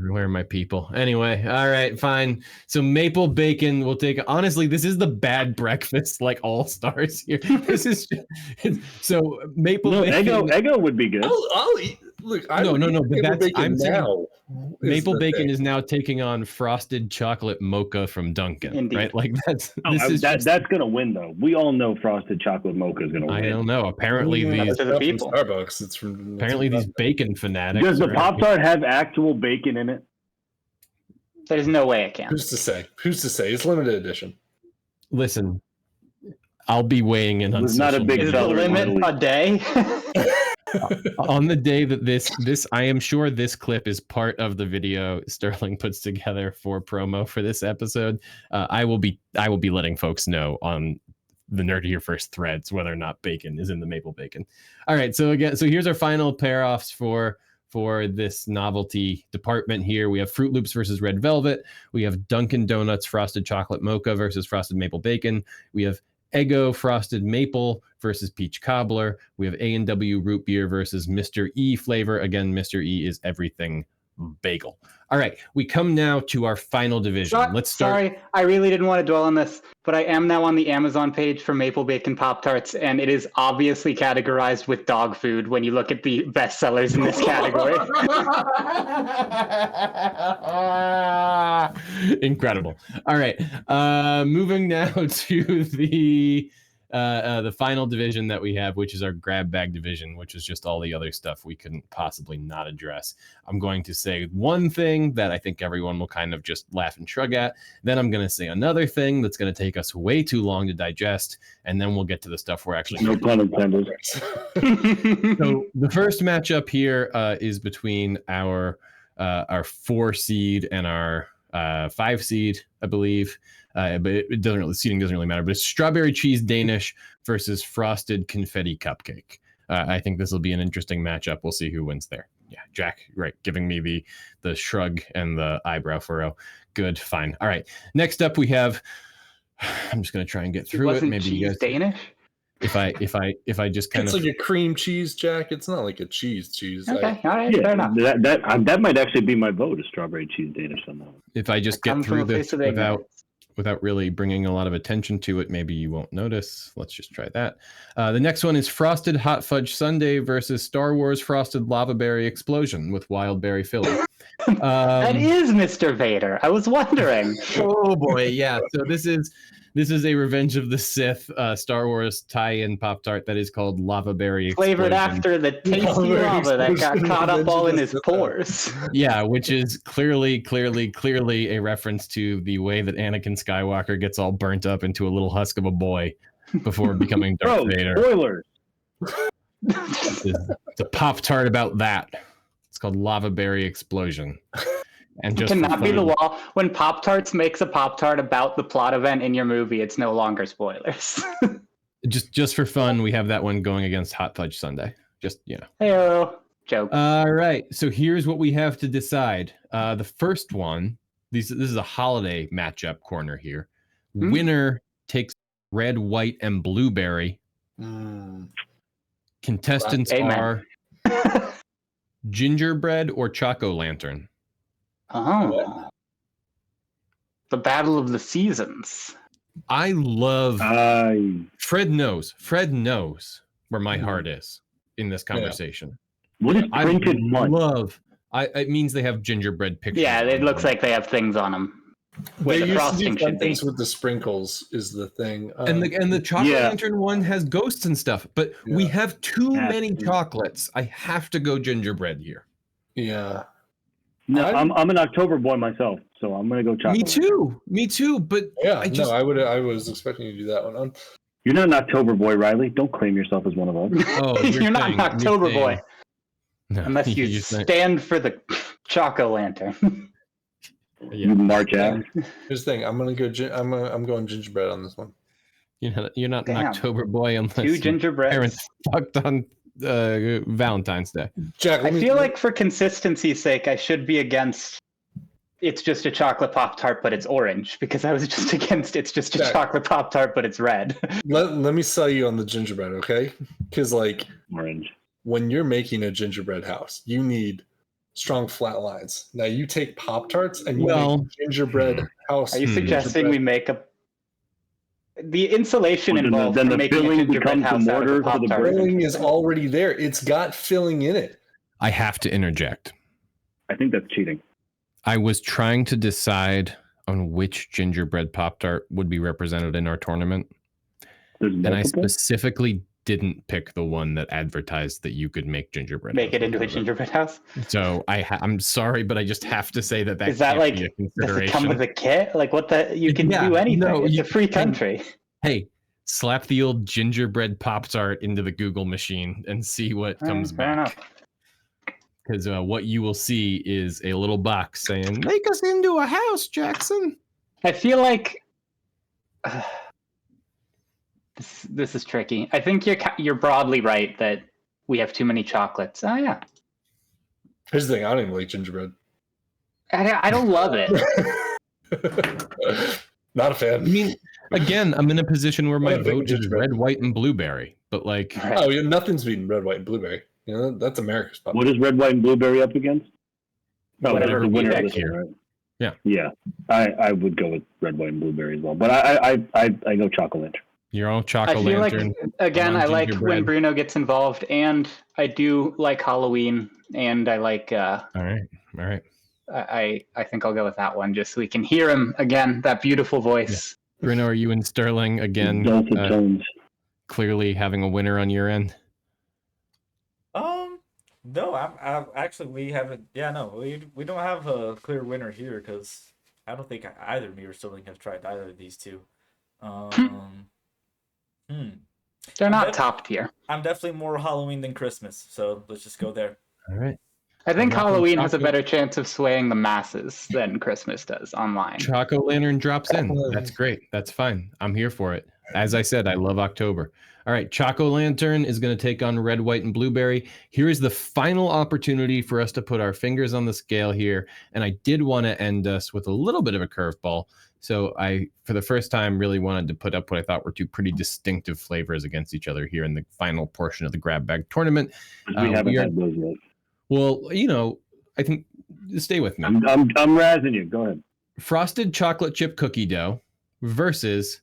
Where are my people? Anyway, all right, fine. So maple bacon will take. Honestly, this is the bad breakfast, like all stars here. This is so maple No, bacon. Eggo would be good. I'll eat. Look, No. But that's I'm saying now. maple bacon is now taking on frosted chocolate mocha from Dunkin', Indeed. right? Like that's That's going to win, though. We all know frosted chocolate mocha is going to win. I don't know. Apparently these to the people. Starbucks. It's from apparently these bacon fanatics. Does the are- Pop-Tart have actual bacon in it? There's no way it can. Who's to say? It's limited edition. Listen, I'll be weighing in on There's not a social big Is media. the seller in limit Italy. a day? On the day that this I am sure this clip is part of the video Sterling puts together for promo for this episode. I will be letting folks know on the Nerdier First threads whether or not bacon is in the maple bacon. All right, so here's our final pair offs for this novelty department here. We have Fruit Loops versus Red Velvet. We have Dunkin' Donuts Frosted Chocolate Mocha versus Frosted Maple Bacon. We have Eggo Frosted Maple versus Peach Cobbler. We have A&W Root Beer versus Mr. E flavor. Again, Mr. E is everything bagel. All right, we come now to our final division. Let's start. Sorry, I really didn't want to dwell on this, but I am now on the Amazon page for Maple Bacon Pop-Tarts, and it is obviously categorized with dog food when you look at the best sellers in this category. Incredible. All right, moving now to the final division that we have, which is our grab bag division, which is just all the other stuff we couldn't possibly not address. I'm going to say one thing that I think everyone will kind of just laugh and shrug at. Then I'm going to say another thing that's going to take us way too long to digest, and then we'll get to the stuff we're actually. No pun intended. So the first matchup here is between our 4 seed and our 5 seed, I believe. But it doesn't really, seating doesn't really matter. But it's strawberry cheese Danish versus frosted confetti cupcake. I think this will be an interesting matchup. We'll see who wins there. Yeah, Jack, right, giving me the shrug and the eyebrow furrow. Good, fine. All right. Next up, we have. I'm just gonna try and get through it. Maybe cheese you guys. Danish? If I just kind It's of. like a cream cheese, Jack. It's not like a cheese. Okay, all right, fair Yeah, enough. that might actually be my vote, is strawberry cheese Danish on that one. If I just Come get from a through place this of without ignorance. without really bringing a lot of attention to it, maybe you won't notice. Let's just try that. The next one is Frosted Hot Fudge Sundae versus Star Wars Frosted Lava Berry Explosion with Wild Berry filling. That is Mr. Vader. I was wondering. Oh boy, yeah. So this is a Revenge of the Sith Star Wars tie-in Pop-Tart that is called Lava Berry Explosion. Flavored after the tasty lava that got caught up all in his pores. Yeah, which is clearly a reference to the way that Anakin Skywalker gets all burnt up into a little husk of a boy before becoming Darth Vader. Spoilers. It's a Pop-Tart about that. It's called Lava Berry Explosion. And just Cannot for be the fun- law. When Pop-Tarts makes a Pop-Tart about the plot event in your movie, it's no longer spoilers. just for fun, we have that one going against Hot Fudge Sundae. Just, you know. Hey, joke. All right. So here's what we have to decide. The first one, this is a holiday matchup corner here. Hmm. Winner takes red, white, and blueberry. Contestants Amen. are gingerbread or Choco Lantern. Oh. The Battle of the Seasons. I love Fred knows where my heart is. in this conversation. What is I printed fudge? love. It means they have gingerbread pictures. Yeah, on it looks them. like they have things on them. Where They the used to frosting do fun should be. things with the sprinkles is the thing. And the chocolate Yeah. lantern one has ghosts and stuff, but we Yeah. have too That's many true. chocolates. I have to go gingerbread here. Yeah. No, I'm- I'm an October boy myself, so I'm gonna go chocolate. Me too. But Yeah, I I was expecting you to do that one. You're not an October boy, Riley. Don't claim yourself as one of us. Oh, You're not an October saying- boy No, unless you you're saying- stand for the Choco Lantern. You march out. Here's the thing. I'm gonna go. I'm going gingerbread on this one. You're not an Damn. October boy unless 2 your gingerbreads. parents fucked on Valentine's Day. Jack, I feel like for consistency's sake, I should be against. It's just a chocolate Pop-Tart, but it's orange, because I was just against it's just a Jack. chocolate Pop-Tart, but it's red. let me sell you on the gingerbread, okay? Because like Orange. when you're making a gingerbread house, you need strong flat lines. Now you take Pop-Tarts and you Well- make gingerbread house. Are you suggesting gingerbread. we make the insulation Well, then the- involved then in the making a filling gingerbread becomes the house out of mortar a for the Pop-Tart? filling is already there? It's got filling in it. I have to interject. I think that's cheating. I was trying to decide on which gingerbread Pop-Tart would be represented in our tournament, There's and I multiple. specifically didn't pick the one that advertised that you could make gingerbread. Make it houses into a out of gingerbread house? So I'm sorry, but I just have to say that Is that can't like, be a does it consideration. come with a kit? Like what the, you can Yeah, do anything. no, It's you a free can- country. Hey, slap the old gingerbread Pop-Tart into the Google machine and see what comes Fair enough. back. Because what you will see is a little box saying, "Make us into a house, Jackson." I feel like this is tricky. I think you're broadly right that we have too many chocolates. Oh yeah, Here's the thing. I don't even like gingerbread. I don't love it. Not a I fan. mean, again, I'm in a position where my Yeah, vote is gingerbread. red, white, and blueberry. But like, Right. Oh, yeah, nothing's beating red, white, and blueberry. You know, that's America's pop. What is red, white, and blueberry up against? Oh, Whatever the we winner of pick this here. one, right? Yeah. Yeah. I would go with red, white, and blueberry as well. But I go chocolate. you're all I chocolate feel lantern. like again, I'm on I like gingerbread. when Bruno gets involved, and I do like Halloween, and I like. All right. I think I'll go with that one, just so we can hear him again. That beautiful voice. Bruno, are you and Sterling again? Dulcet tones. Clearly having a winner on your end. No, I'm actually we haven't. Yeah, no, we don't have a clear winner here because I don't think either me or Sterling have tried either of these two. They're not top tier. I'm definitely more Halloween than Christmas, so let's just go there. All right. I think I'm not Halloween has a chocolate. better chance of swaying the masses than Christmas does online. Choco Lantern drops in. That's great. That's fine. I'm here for it. As I said, I love October. All right, Choco Lantern is going to take on red, white, and blueberry. Here is the final opportunity for us to put our fingers on the scale here. And I did want to end us with a little bit of a curveball. So I, for the first time, really wanted to put up what I thought were two pretty distinctive flavors against each other here in the final portion of the grab bag tournament. We haven't we are- had those yet. Well, you know, I think, stay with me. I'm razzing you. Go ahead. Frosted chocolate chip cookie dough versus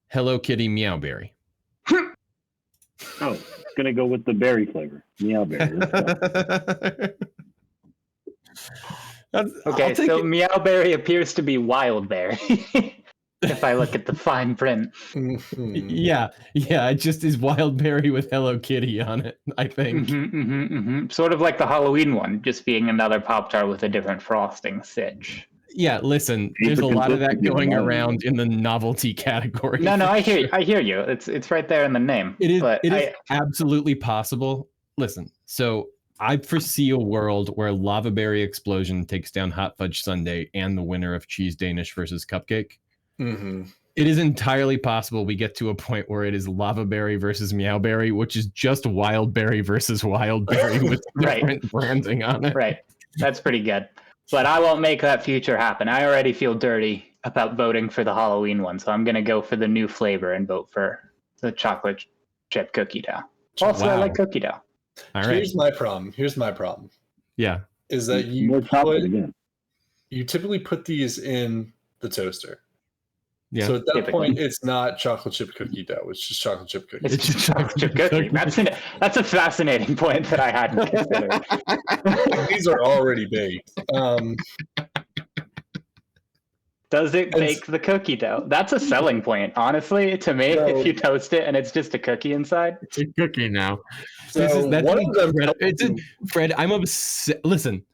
Hello Kitty Meowberry. Oh, it's gonna go with the berry flavor. Meow berry. Let's go. Okay, so Meowberry appears to be Wildberry. If I look at the fine print. Mhm. Yeah, it just is wild berry with Hello Kitty on it, I think. Sort of like the Halloween one, just being another Pop-Tart with a different frosting stitch. Yeah, listen, there's a lot of that going around in the novelty category. No, for I sure. hear you. It's right there in the name. It is, But it is absolutely possible. Listen, so I foresee a world where Lava Berry Explosion takes down Hot Fudge Sundae and the winner of Cheese Danish versus Cupcake. Mhm. It is entirely possible we get to a point where it is Lava Berry versus Meowberry, which is just Wild Berry versus Wild Berry with Right. different branding on it. Right. That's pretty good. But I won't make that future happen. I already feel dirty about voting for the Halloween one, so I'm going to go for the new flavor and vote for the chocolate chip cookie dough. Also, I Wow. like cookie dough. All right. Here's my problem. Yeah. Is that More chocolate put, again. you typically put these in the toaster. Yeah. So at that Typically. point, it's not chocolate chip cookie dough. It's just chocolate chip cookie. It's just chocolate chip cookie. That's a fascinating point that I hadn't considered. These are already baked. Does it bake the cookie dough? That's a selling point, honestly, to me. So- if you toast it and it's just a cookie inside. It's a cookie now. So one of them Fred, I'm upset. Listen,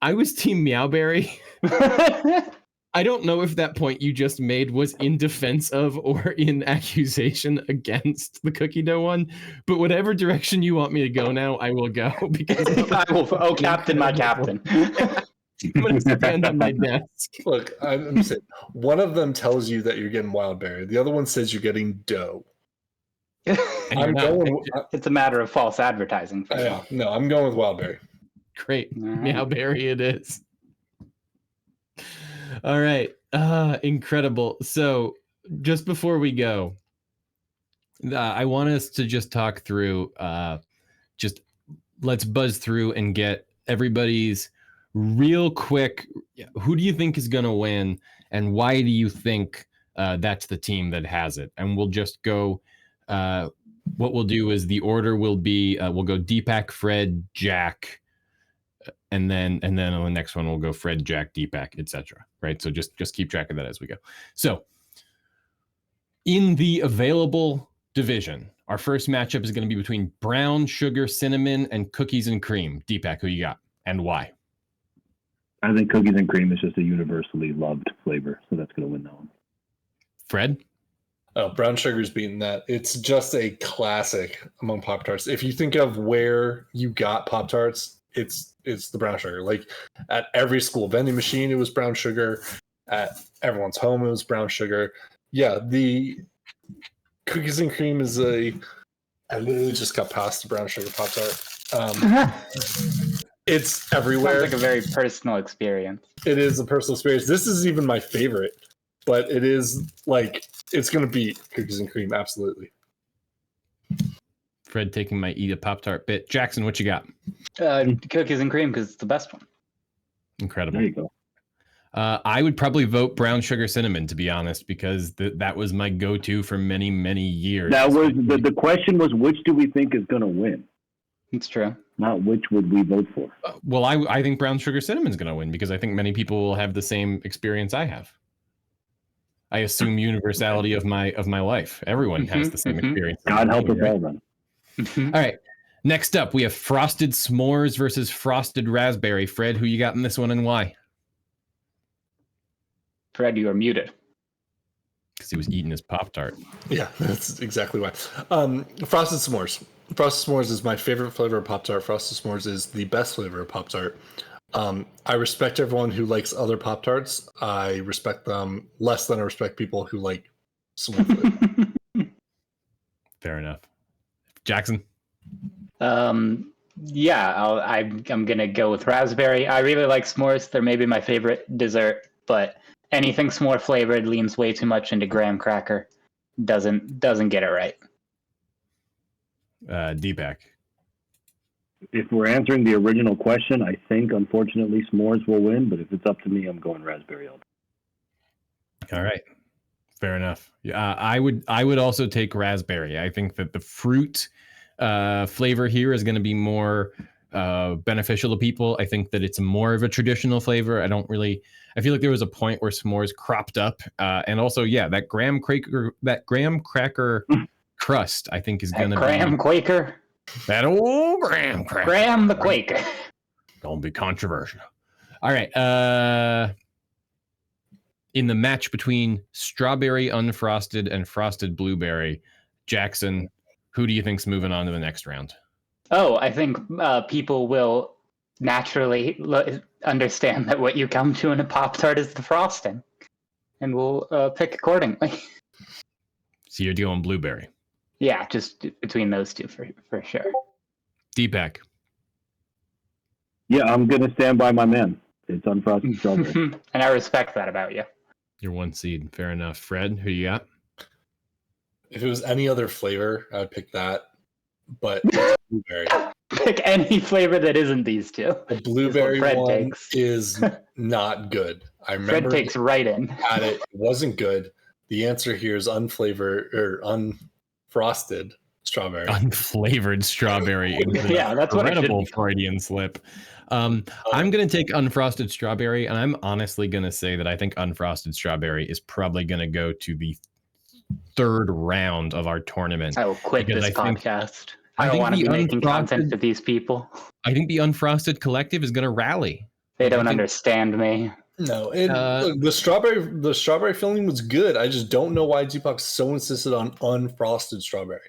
I was Team Meowberry. I don't know if that point you just made was in defense of or in accusation against the cookie dough one, but whatever direction you want me to go now, I will go because I will. Oh, Captain, my captain. I'm going to stand on my desk. Look, I'm saying one of them tells you that you're getting wild berry. The other one says you're getting dough. And you're I'm not. going. It's a matter of false advertising. For Yeah, no, I'm going with wild berry. Great. All right. Meowberry it is. All right. Incredible. So just before we go, I want us to just talk through, just let's buzz through and get everybody's real quick. Who do you think is going to win and why do you think that's the team that has it? And we'll just go, what we'll do is the order will be, we'll go Deepak, Fred, Jack, and then on the next one we'll go Fred, Jack, Deepak, etc. Right? So just keep track of that as we go. So in the available division, our first matchup is going to be between brown sugar, cinnamon, and cookies and cream. Deepak, who you got and why? I think cookies and cream is just a universally loved flavor, so that's going to win that one. Fred? Oh, brown sugar's beating that. It's just a classic among Pop-Tarts. If you think of where you got Pop-Tarts, it's the brown sugar. Like at every school vending machine, it was brown sugar. At everyone's home, it was brown sugar. Yeah, the cookies and cream is I literally just got past the brown sugar Pop-Tart. It's everywhere. Sounds like a very personal experience. It is a personal experience. This is even my favorite, but it is like it's going to beat cookies and cream, absolutely. Fred taking my eat a Pop-Tart bit. Jackson, what you got? Cookies and cream because it's the best one. Incredible. There you go. I would probably vote brown sugar cinnamon, to be honest, because that was my go-to for many, many years. That was the question was which do we think is going to win, It's true. not which would we vote for. Well, I think brown sugar cinnamon is going to win because I think many people will have the same experience I have. I assume universality of my life. Everyone has the same experience. God help us right? all then. All right. Next up, we have frosted s'mores versus frosted raspberry. Fred, who you got in this one and why? Fred, you are muted. Because he was eating his Pop-Tart. Yeah, that's exactly why. Frosted s'mores. Frosted s'mores is my favorite flavor of Pop-Tart. Frosted s'mores is the best flavor of Pop-Tart. I respect everyone who likes other Pop-Tarts. I respect them less than I respect people who like s'more flavor. Fair enough. Jackson? Yeah, I'm gonna go with raspberry. I really like s'mores. They're maybe my favorite dessert, but anything s'more flavored leans way too much into graham cracker. Doesn't get it right. Deepak. If we're answering the original question, I think unfortunately s'mores will win, but if it's up to me, I'm going raspberry all day. All right. Fair enough. I would also take raspberry. I think that the fruit flavor here is going to be more beneficial to people. I think that it's more of a traditional flavor. I feel like there was a point where s'mores cropped up, and also, yeah, that graham cracker crust, I think, is going to be Graham Quaker. that old graham cracker. Graham the Quaker. Don't be controversial. All right. In the match between strawberry unfrosted and frosted blueberry, Jackson, who do you think's moving on to the next round? Oh, I think people will naturally understand that what you come to in a Pop-Tart is the frosting, and we'll pick accordingly. So you're going blueberry. Yeah, just between those two for sure. Deepak. Yeah, I'm going to stand by my man. It's unfrosted strawberry. And I respect that about you. You're one seed. Fair enough. Fred, who you got? If it was any other flavor, I would pick that. But it's blueberry. Pick any flavor that isn't these two. The blueberry Fred one takes. is not good. I Fred remember takes right in. had it. It wasn't good. The answer here is unflavored or unfrosted strawberry. Unflavored strawberry. It was an Yeah, that's what it should incredible be called. Freudian slip. I'm going to take unfrosted strawberry, and I'm honestly going to say that I think unfrosted strawberry is probably going to go to the third round of our tournament. I will quit Because this I think- podcast. I I don't think want to the be making content unfrosted- for these people. I think the unfrosted collective is going to rally. They I don't think- understand me. No, and look, the strawberry filling was good. I just don't know why Deepak so insisted on unfrosted strawberry.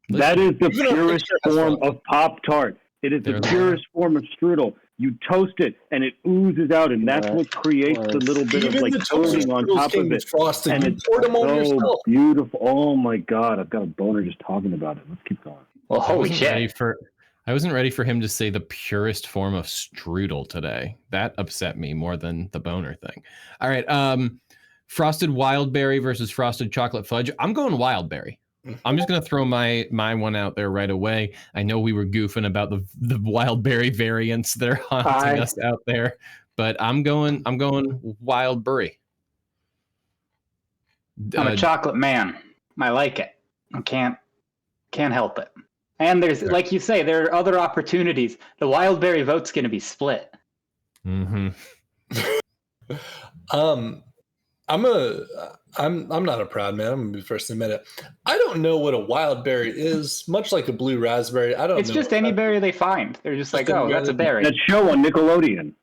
That is the Even a purest picture has form fun. of Pop-Tart. It is the They're purest form of strudel. You toast it, and it oozes out, and that's what creates the little bit of Even like the toasted coating on strudels top came of with it. frosted. And You it's poured them on so yourself. beautiful. Oh my God, I've got a boner just talking about it. Let's keep going. Well, holy I wasn't ready for him to say the purest form of strudel today. That upset me more than the boner thing. All right. Frosted wild berry versus frosted chocolate fudge. I'm going wild berry. I'm just gonna throw my one out there right away. I know we were goofing about the wild berry variants that are haunting us out there, but I'm going wild berry. I'm a chocolate man. I like it. I can't help it. And there's, like you say, there are other opportunities. The wild berry vote's going to be split. Mm-hmm. I'm not a proud man. I'm gonna be the first to admit it. I don't know what a wild berry is. Much like a blue raspberry, I don't. It's know just any berry they find. They're just like, any oh, that's a berry. That show on Nickelodeon.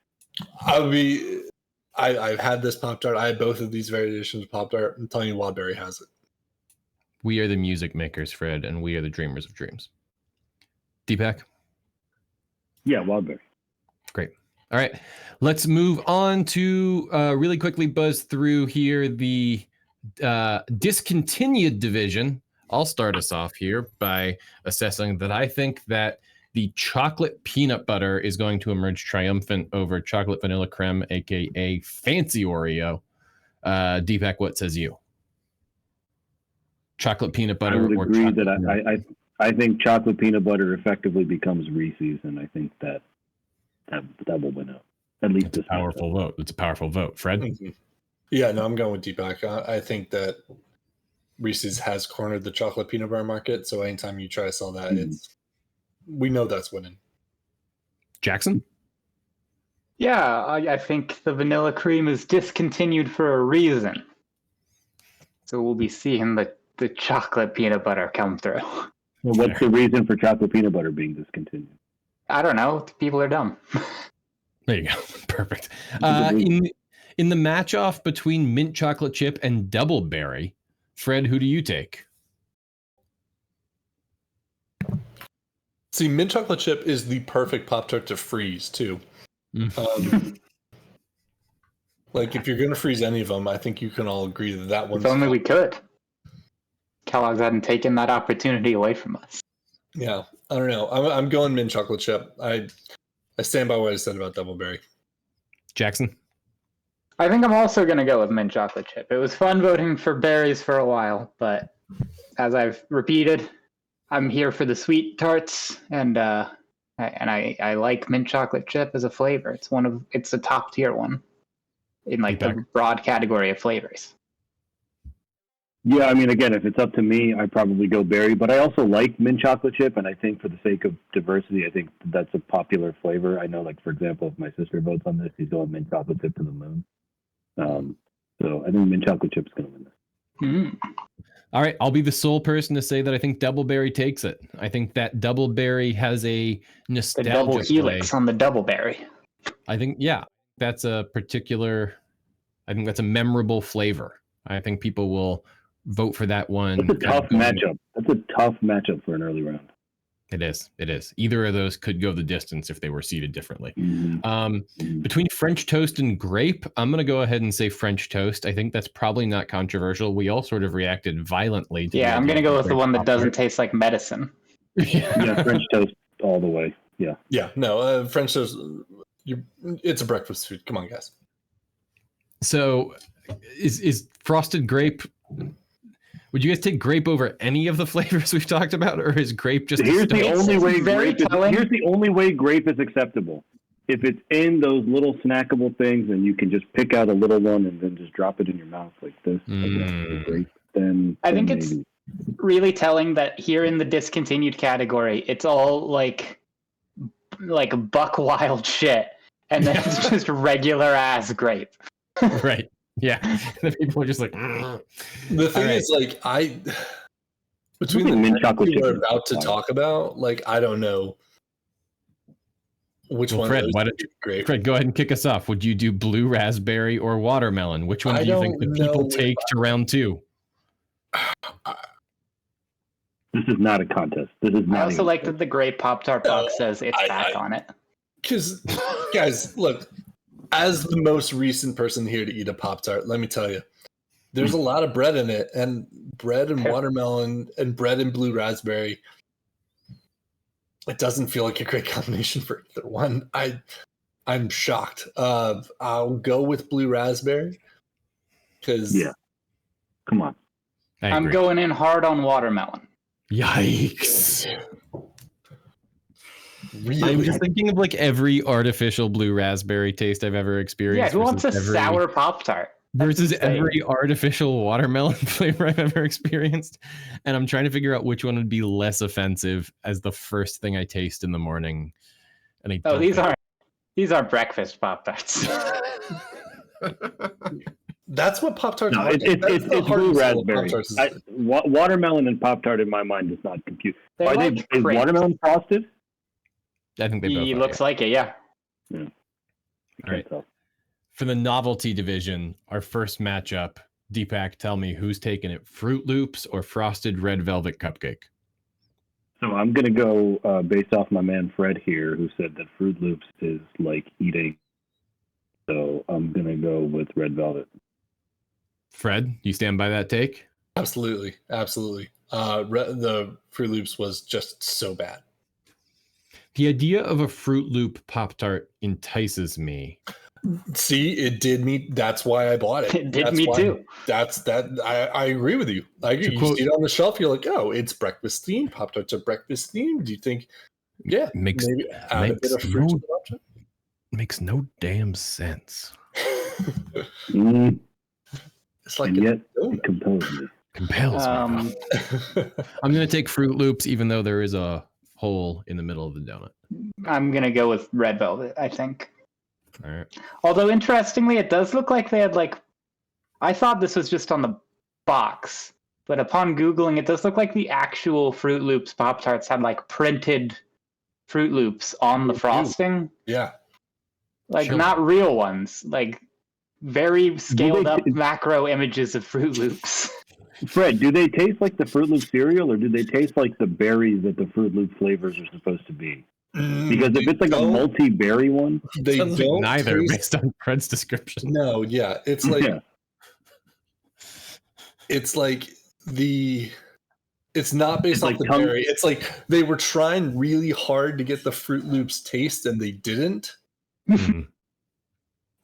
I've had this Pop-Tart. I had both of these variations of Pop-Tart. I'm telling you, wild berry has it. We are the music makers, Fred, and we are the dreamers of dreams. Deepak? Yeah, wild berry. Great. All right. Let's move on to really quickly buzz through here the discontinued division. I'll start us off here by assessing that I think that the chocolate peanut butter is going to emerge triumphant over chocolate vanilla creme, aka fancy Oreo. Deepak, what says you? Chocolate peanut butter. I would or agree chocolate that I think chocolate peanut butter effectively becomes Reese's, and I think that will win out. At least It's a powerful vote. It's a powerful vote. Fred? Mhm. Yeah, no, I'm going with Deepak. I think that Reese's has cornered the chocolate peanut butter market. So anytime you try to sell that, we know that's winning. Jackson? Yeah, I think the vanilla cream is discontinued for a reason. So we'll be seeing the chocolate peanut butter come through. Well, what's the reason for chocolate peanut butter being discontinued? I don't know. People are dumb. There you go. Perfect. In the match off between mint chocolate chip and double berry, Fred, who do you take? See, mint chocolate chip is the perfect Pop-Tart to freeze, too. Like, if you're going to freeze any of them, I think you can all agree that one's... If only we could. Kellogg's hadn't taken that opportunity away from us. Yeah, I don't know. I'm going mint chocolate chip. I stand by what I said about double berry. Jackson? I think I'm also going to go with mint chocolate chip. It was fun voting for berries for a while, but as I've repeated, I'm here for the sweet tarts, and I like mint chocolate chip as a flavor. It's a top tier one in like the broad category of flavors. Yeah, I mean, again, if it's up to me, I'd probably go berry, but I also like mint chocolate chip, and I think for the sake of diversity, I think that's a popular flavor. I know, like, for example, if my sister votes on this, she's going mint chocolate chip to the moon. So I think mint chocolate chip's going to win this. All right, I'll be the sole person to say that I think double berry takes it. I think that double berry has a nostalgia The double helix play. on the double berry. I think, yeah, that's a memorable flavor. I think people will vote for that one. That's a tough matchup. That's a tough matchup for an early round. It is. Either of those could go the distance if they were seated differently. Between French toast and grape, I'm going to go ahead and say French toast. I think that's probably not controversial. We all sort of reacted violently. Yeah, I'm going to go with the one that doesn't taste like medicine. Yeah, French toast all the way. Yeah. Yeah, no, French toast, it's a breakfast food. Come on, guys. So is frosted grape... Would you guys take grape over any of the flavors we've talked about, or is grape just? Here's the only way very grape is, telling. here's the only way grape is acceptable. If it's in those little snackable things, and you can just pick out a little one and then just drop it in your mouth like this, like grape, then I think then it's maybe. really telling that here in the discontinued category, it's all like buck wild shit, and then it's just regular ass grape. Right. Yeah. The people are just like. The thing is, like, between the mint chocolate chocolate we're chip about to talk about, like, I don't know which one. Fred, of those why would don't be great. Fred, go ahead and kick us off. Would you do blue raspberry or watermelon? Which one do you think the people take to round 2? This is not a contest. This is not. I also like that the grape Pop-Tart box says it's back on it. Because, guys, look, as the most recent person here to eat a Pop-Tart, let me tell you, there's a lot of bread in it, and bread and watermelon and bread and blue raspberry. It doesn't feel like a great combination for either one. I'm shocked. I'll go with blue raspberry because Come on. I'm going in hard on watermelon. Yikes. really, I'm just thinking of like every artificial blue raspberry taste I've ever Yeah, experienced. who wants a versus sour Pop-Tart? versus insane. every artificial watermelon flavor I've ever experienced. And I'm trying to figure out which one would be less offensive as the first thing I taste in the morning. And I Oh, don't these think- are breakfast Pop-Tarts. that's what Pop-Tarts No, are. it's the heart blue and soul of raspberry. Pop-Tarts. Watermelon and Pop-Tart in my mind does not compute. They're Are like is crepes. watermelon frosted? I think they both He are, looks yeah. like it, yeah. I All can't right. tell. For the novelty division, our first matchup, Deepak, tell me who's taking it, Fruit Loops or Frosted Red Velvet Cupcake? So I'm going to go based off my man Fred here, who said that Fruit Loops is like eating. So I'm going to go with Red Velvet. Fred, you stand by that take? Absolutely. The Fruit Loops was just so bad. The idea of a Fruit Loop Pop-Tart entices me. See, it did me. That's why I bought it. It did That's me why- too. I agree with you. I agree. To You quote- see it on the shelf, you're like, oh, it's breakfast themed. Pop-Tarts are breakfast themed. Do you think, Makes maybe add a bit of fruit to the Pop-Tart? makes no damn sense. Mm, It's like and a yet donut. it compels me. Compels me. I'm going to take Fruit Loops, even though there is a hole in the middle of the donut. I'm going to go with Red Velvet, I think. All right. Although, interestingly, it does look like they had, I thought this was just on the box, but upon Googling, it does look like the actual Fruit Loops Pop-Tarts had, printed Fruit Loops on the They do. frosting. Yeah. Chilling. Not real ones. Very scaled up they- macro images of Fruit Loops. Fred, do they taste like the Fruit Loop cereal, or do they taste like the berries that the Fruit Loop flavors are supposed to be? Because if it's like a multi-berry one, they Sounds like don't neither taste- based on Fred's description. No, yeah, it's like yeah. it's like it's not based It's off like the tongue- berry. It's like they were trying really hard to get the Fruit Loops taste, and they didn't. Mhm.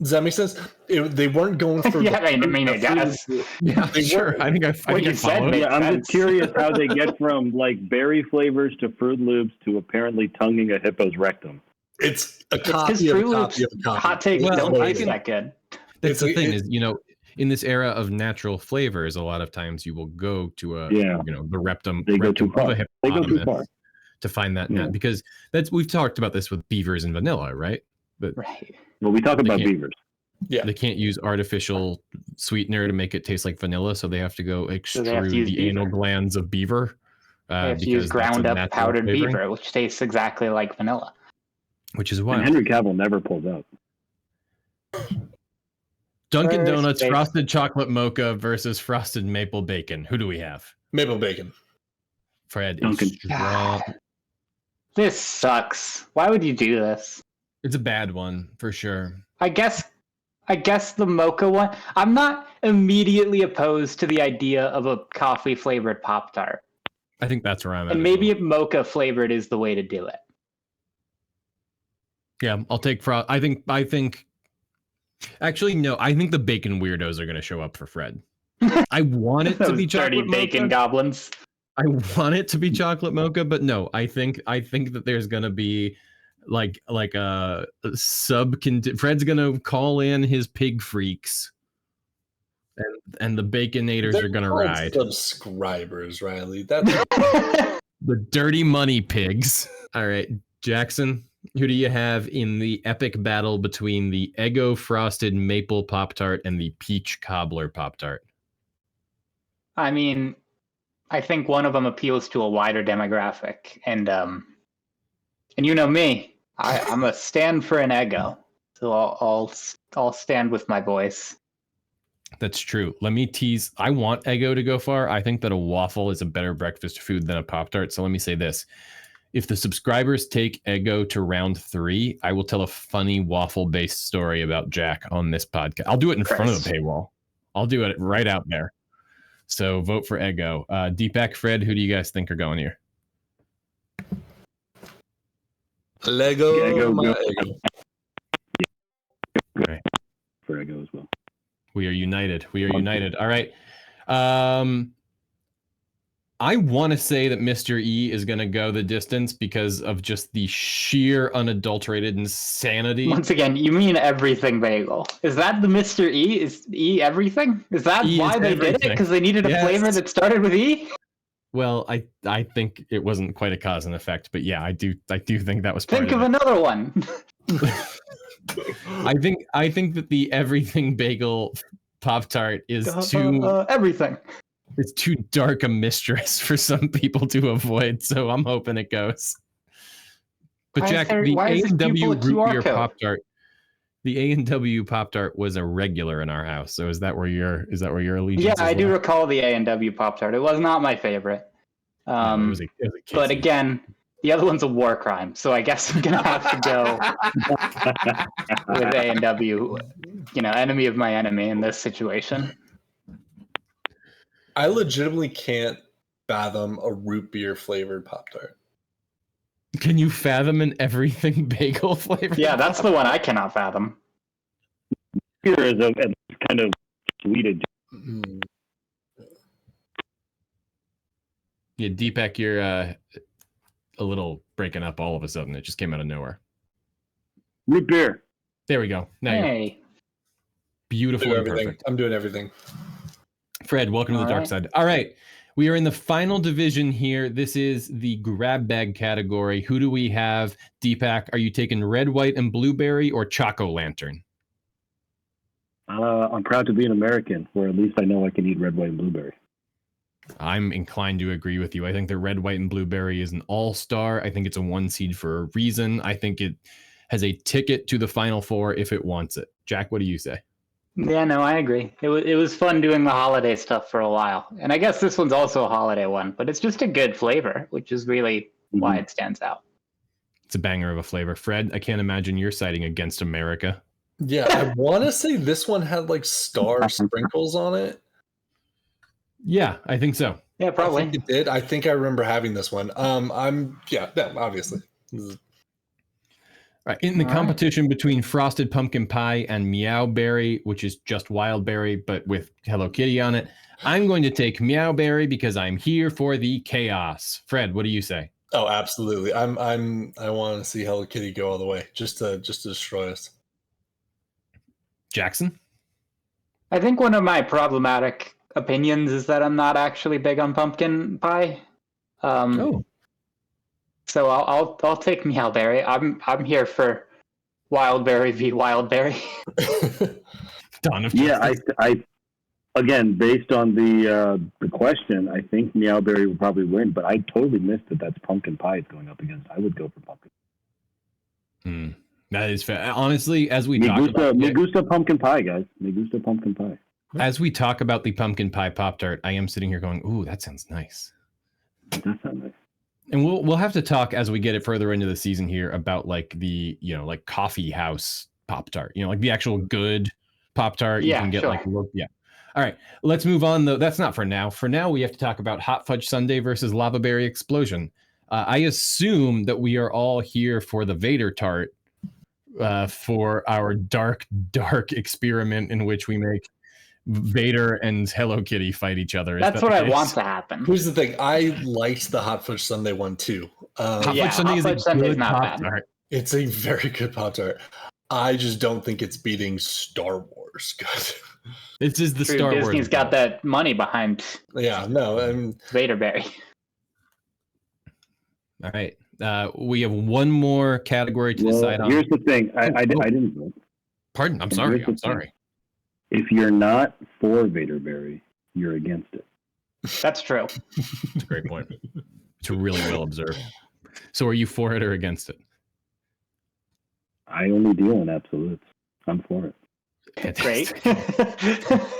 Does that make sense? They weren't going for. Yeah, I mean, it the does. Fruit- Yeah, They sure. weren't- I think I What you said followed. made Yeah, I'm sense. just curious how they get from berry flavors to Fruit Loops to apparently tonguing a hippo's rectum. It's a It's copy because of a Fruit Loops copy of a copy. hot takes Well, don't I taste can- that good. That's the It's- thing it- is, in this era of natural flavors, a lot of times you will go to the rectum. They go rectum too far. of a They go too hippopotamus far. to find that Yeah. because we've talked about this with beavers and vanilla, right? Right. Well, we talk They about can't- beavers. Yeah. They can't use artificial sweetener to make it taste like vanilla, so they have to go So extrude they have to use the anal beaver. glands of beaver. They have to because use that's a ground up natural powdered flavoring, beaver, which tastes exactly like vanilla. which is And wild. Henry Cavill never pulls out. Dunkin' First Donuts bacon. frosted chocolate mocha versus frosted maple bacon. Who do we have? Maple bacon. Fred Dunkin'. is strong. This sucks. Why would you do this? It's a bad one for sure. I guess the mocha one. I'm not immediately opposed to the idea of a coffee flavored Pop Tart, I think that's where I'm at. and as maybe well. if mocha flavored is the way to do it. Yeah, I'll take I think actually no, I think the bacon weirdos are going to show up for Fred. I want it to be dirty chocolate bacon mocha. goblins. I want it to be chocolate mocha, but no, I think that there's gonna be like a sub. Fred's gonna call in his pig freaks, and the baconators They're are gonna called ride subscribers, Riley. That's the dirty money pigs. All right, Jackson, who do you have in the epic battle between the Eggo frosted maple Pop-Tart and the peach cobbler Pop-Tart? I mean, I think one of them appeals to a wider demographic, and you know me, I'm a stand for an Eggo, so I'll stand with my voice. That's true. Let me tease. I want Eggo to go far. I think that a waffle is a better breakfast food than a Pop-Tart. So let me say this. If the subscribers take Eggo to round 3, I will tell a funny waffle-based story about Jack on this podcast. I'll do it in front of the paywall. I'll do it right out there. So vote for Eggo. Deepak, Fred, who do you guys think are going here? Lego. Eggo. Okay. For Eggo as well. We are united. All right. I want to say that Mr. E is going to go the distance because of just the sheer unadulterated insanity. Once again, you mean everything bagel. Is that the Mr. E? Is E everything? Is that E why is they did it? everything. Because they needed a flavor that started with E? Well, I think it wasn't quite a cause and effect, but yeah, I do think that was part Think of of it. another one. I think that the everything bagel Pop-Tart is too everything. It's too dark a mistress for some people to avoid, so I'm hoping it goes. But Jack, the A&W root beer Pop-Tart, the A&W Pop-Tart was a regular in our house. So is that where your allegiance? Yeah, I do recall the A&W Pop-Tart. It was not my favorite. No, it was a but again, the other one's a war crime, so I guess I'm gonna have to go with A&W. Enemy of my enemy in this situation. I legitimately can't fathom a root beer flavored Pop-Tart. Can you fathom an everything bagel flavor? Yeah, that's the one I cannot fathom. Beer is a kind of sweeted. Yeah, Deepak, you're a little breaking up all of a sudden. It just came out of nowhere. Root beer. There we go. Now you're beautiful and perfect. I'm doing everything. Fred, welcome to the dark side. All right. We are in the final division here. This is the grab bag category. Who do we have? Deepak, are you taking red, white, and blueberry or Choco Lantern? I'm proud to be an American, where at least I know I can eat red, white, and blueberry. I'm inclined to agree with you. I think the red, white, and blueberry is an all-star. I think it's a 1 seed for a reason. I think it has a ticket to the Final Four if it wants it. Jack, what do you say? Yeah, no, I agree. It was fun doing the holiday stuff for a while. And I guess this one's also a holiday one, but it's just a good flavor, which is really why it stands out. It's a banger of a flavor. Fred, I can't imagine you're siding against America. Yeah, I want to say this one had like star sprinkles on it. Yeah, I think so. Yeah, probably. I think it did. I think I remember having this one. Obviously. Right. In the competition between Frosted Pumpkin Pie and Meowberry, which is just wild berry, but with Hello Kitty on it, I'm going to take Meowberry because I'm here for the chaos. Fred, what do you say? Oh, absolutely. I want to see Hello Kitty go all the way, just to destroy us. Jackson? I think one of my problematic opinions is that I'm not actually big on pumpkin pie. So I'll take Meowberry. I'm here for Wildberry v Wildberry. Dawn of Justice. I again, based on the question, I think Meowberry will probably win, but I totally missed that that's pumpkin pie it's going up against. I would go for pumpkin. That is fair. Honestly, as we Me talk about Me gusta pumpkin pie, guys. Me gusta pumpkin pie. As we talk about the pumpkin pie Pop-Tart, I am sitting here going, "Ooh, that sounds nice." That sounds nice. And we'll have to talk as we get it further into the season here about like the like coffee house Pop-Tart, like the actual good Pop-Tart. You can get All right, let's move on though. That's not for now. For now, we have to talk about Hot Fudge Sundae versus Lava Berry Explosion. I assume that we are all here for the Vader Tart for our dark experiment in which we make Vader and Hello Kitty fight each other. Is That's that what the I case? want to happen. Here's the thing. I liked the Hot Fudge Sundae one too. Hot Yeah, Fudge Sundae Hot is Fudge a Sundae is good not bad. Pop-Tart. It's a very good Pop-Tart. I just don't think it's beating Star Wars good. This is the True, Star Wars. Disney's got that money behind Yeah, no. Vaderberry. All right. We have one more category to decide on. Here's the thing. I didn't vote. Pardon? I'm And sorry. here's the I'm sorry. If you're not for Vaderberry, you're against it. That's true. That's a great point. It's really well observed. So are you for it or against it? I only deal in absolutes. I'm for it. Great.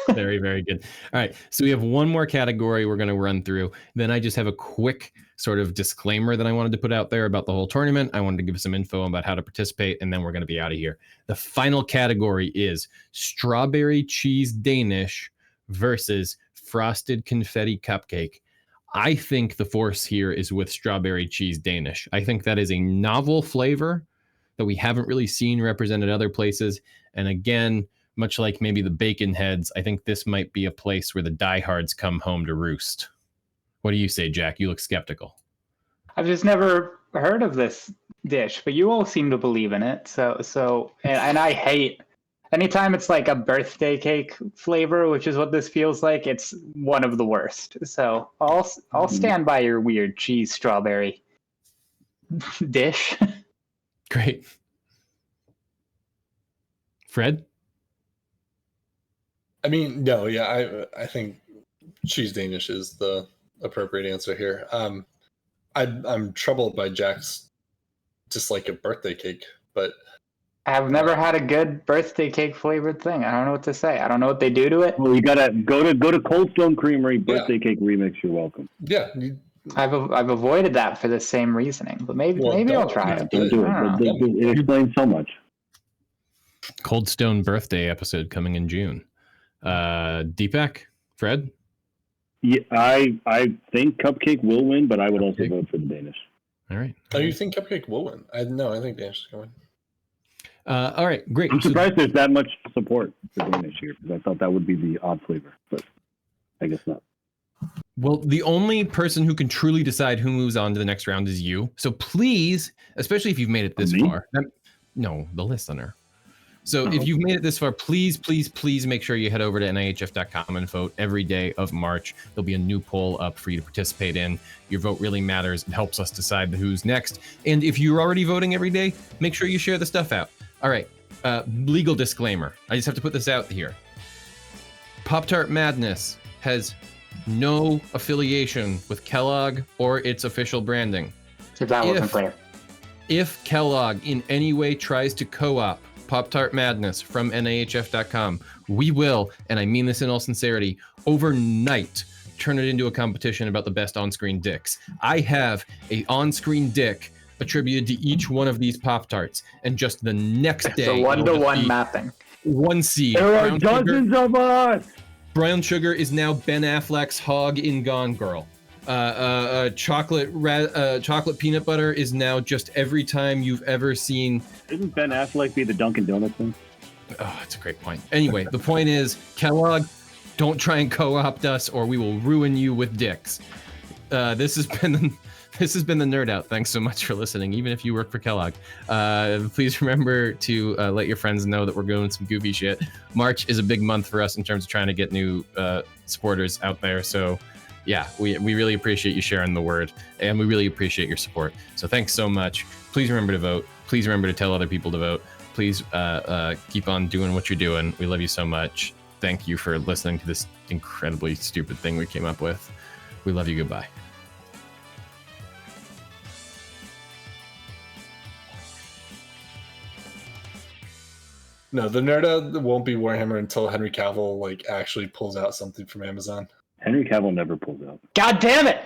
Very, very good. All right. So we have one more category we're going to run through. Then I just have a quick sort of disclaimer that I wanted to put out there about the whole tournament. I wanted to give some info about how to participate, and then we're going to be out of here. The final category is strawberry cheese Danish versus frosted confetti cupcake. I think the force here is with strawberry cheese Danish. I think that is a novel flavor that we haven't really seen represented other places. And again, much like maybe the bacon heads, I think this might be a place where the diehards come home to roost. What do you say, Jack? You look skeptical. I've just never heard of this dish, but you all seem to believe in it. And I hate anytime it's like a birthday cake flavor, which is what this feels like. It's one of the worst. So I'll stand by your weird cheese strawberry dish. Great. Fred? I mean, no, yeah, I think cheese Danish is the appropriate answer here. I'm troubled by Jack's dislike of birthday cake, but I've never had a good birthday cake flavored thing. I don't know what to say. I don't know what they do to it. Well, you gotta go to Cold Stone Creamery birthday cake remix. You're welcome. yeah, I've avoided that for the same reasoning, but maybe I'll try it. Don't do it. It explains so much. Cold Stone birthday episode coming in June. Deepak? Fred? Yeah, I think Cupcake will win, but I would also vote for the Danish. All right. Oh, you think Cupcake will win? I think Danish is going to win. All right, great. I'm surprised there's that much support for Danish here, because I thought that would be the odd flavor, but I guess not. Well, the only person who can truly decide who moves on to the next round is you. So please, especially if you've made it this far. No, the listener. So if you've made it this far, please, please, please make sure you head over to NIHF.com and vote every day of March. There'll be a new poll up for you to participate in. Your vote really matters. It helps us decide who's next. And if you're already voting every day, make sure you share the stuff out. All right. Legal disclaimer. I just have to put this out here. Pop-Tart Madness has no affiliation with Kellogg or its official branding. If that wasn't clear. If Kellogg in any way tries to co-op Pop-Tart Madness from NIHF.com, we will, and I mean this in all sincerity, overnight turn it into a competition about the best on-screen dicks. I have a on-screen dick attributed to each one of these Pop-Tarts, and just the next day... It's a one-to-one mapping. One seed. There are dozens of us! Brown sugar is now Ben Affleck's hog in Gone Girl. Chocolate peanut butter is now just every time you've ever seen... Didn't Ben Affleck be the Dunkin' Donuts thing? Oh, that's a great point. Anyway, the point is, Kellogg, don't try and co-opt us or we will ruin you with dicks. This has been the Nerd Out. Thanks so much for listening, even if you work for Kellogg. Please remember to let your friends know that we're doing some goofy shit. March is a big month for us in terms of trying to get new supporters out there. So yeah, we really appreciate you sharing the word, and we really appreciate your support. So thanks so much. Please remember to vote. Please remember to tell other people to vote. Please keep on doing what you're doing. We love you so much. Thank you for listening to this incredibly stupid thing we came up with. We love you. Goodbye. No, the Nerd Out won't be Warhammer until Henry Cavill actually pulls out something from Amazon. Henry Cavill never pulls out. God damn it!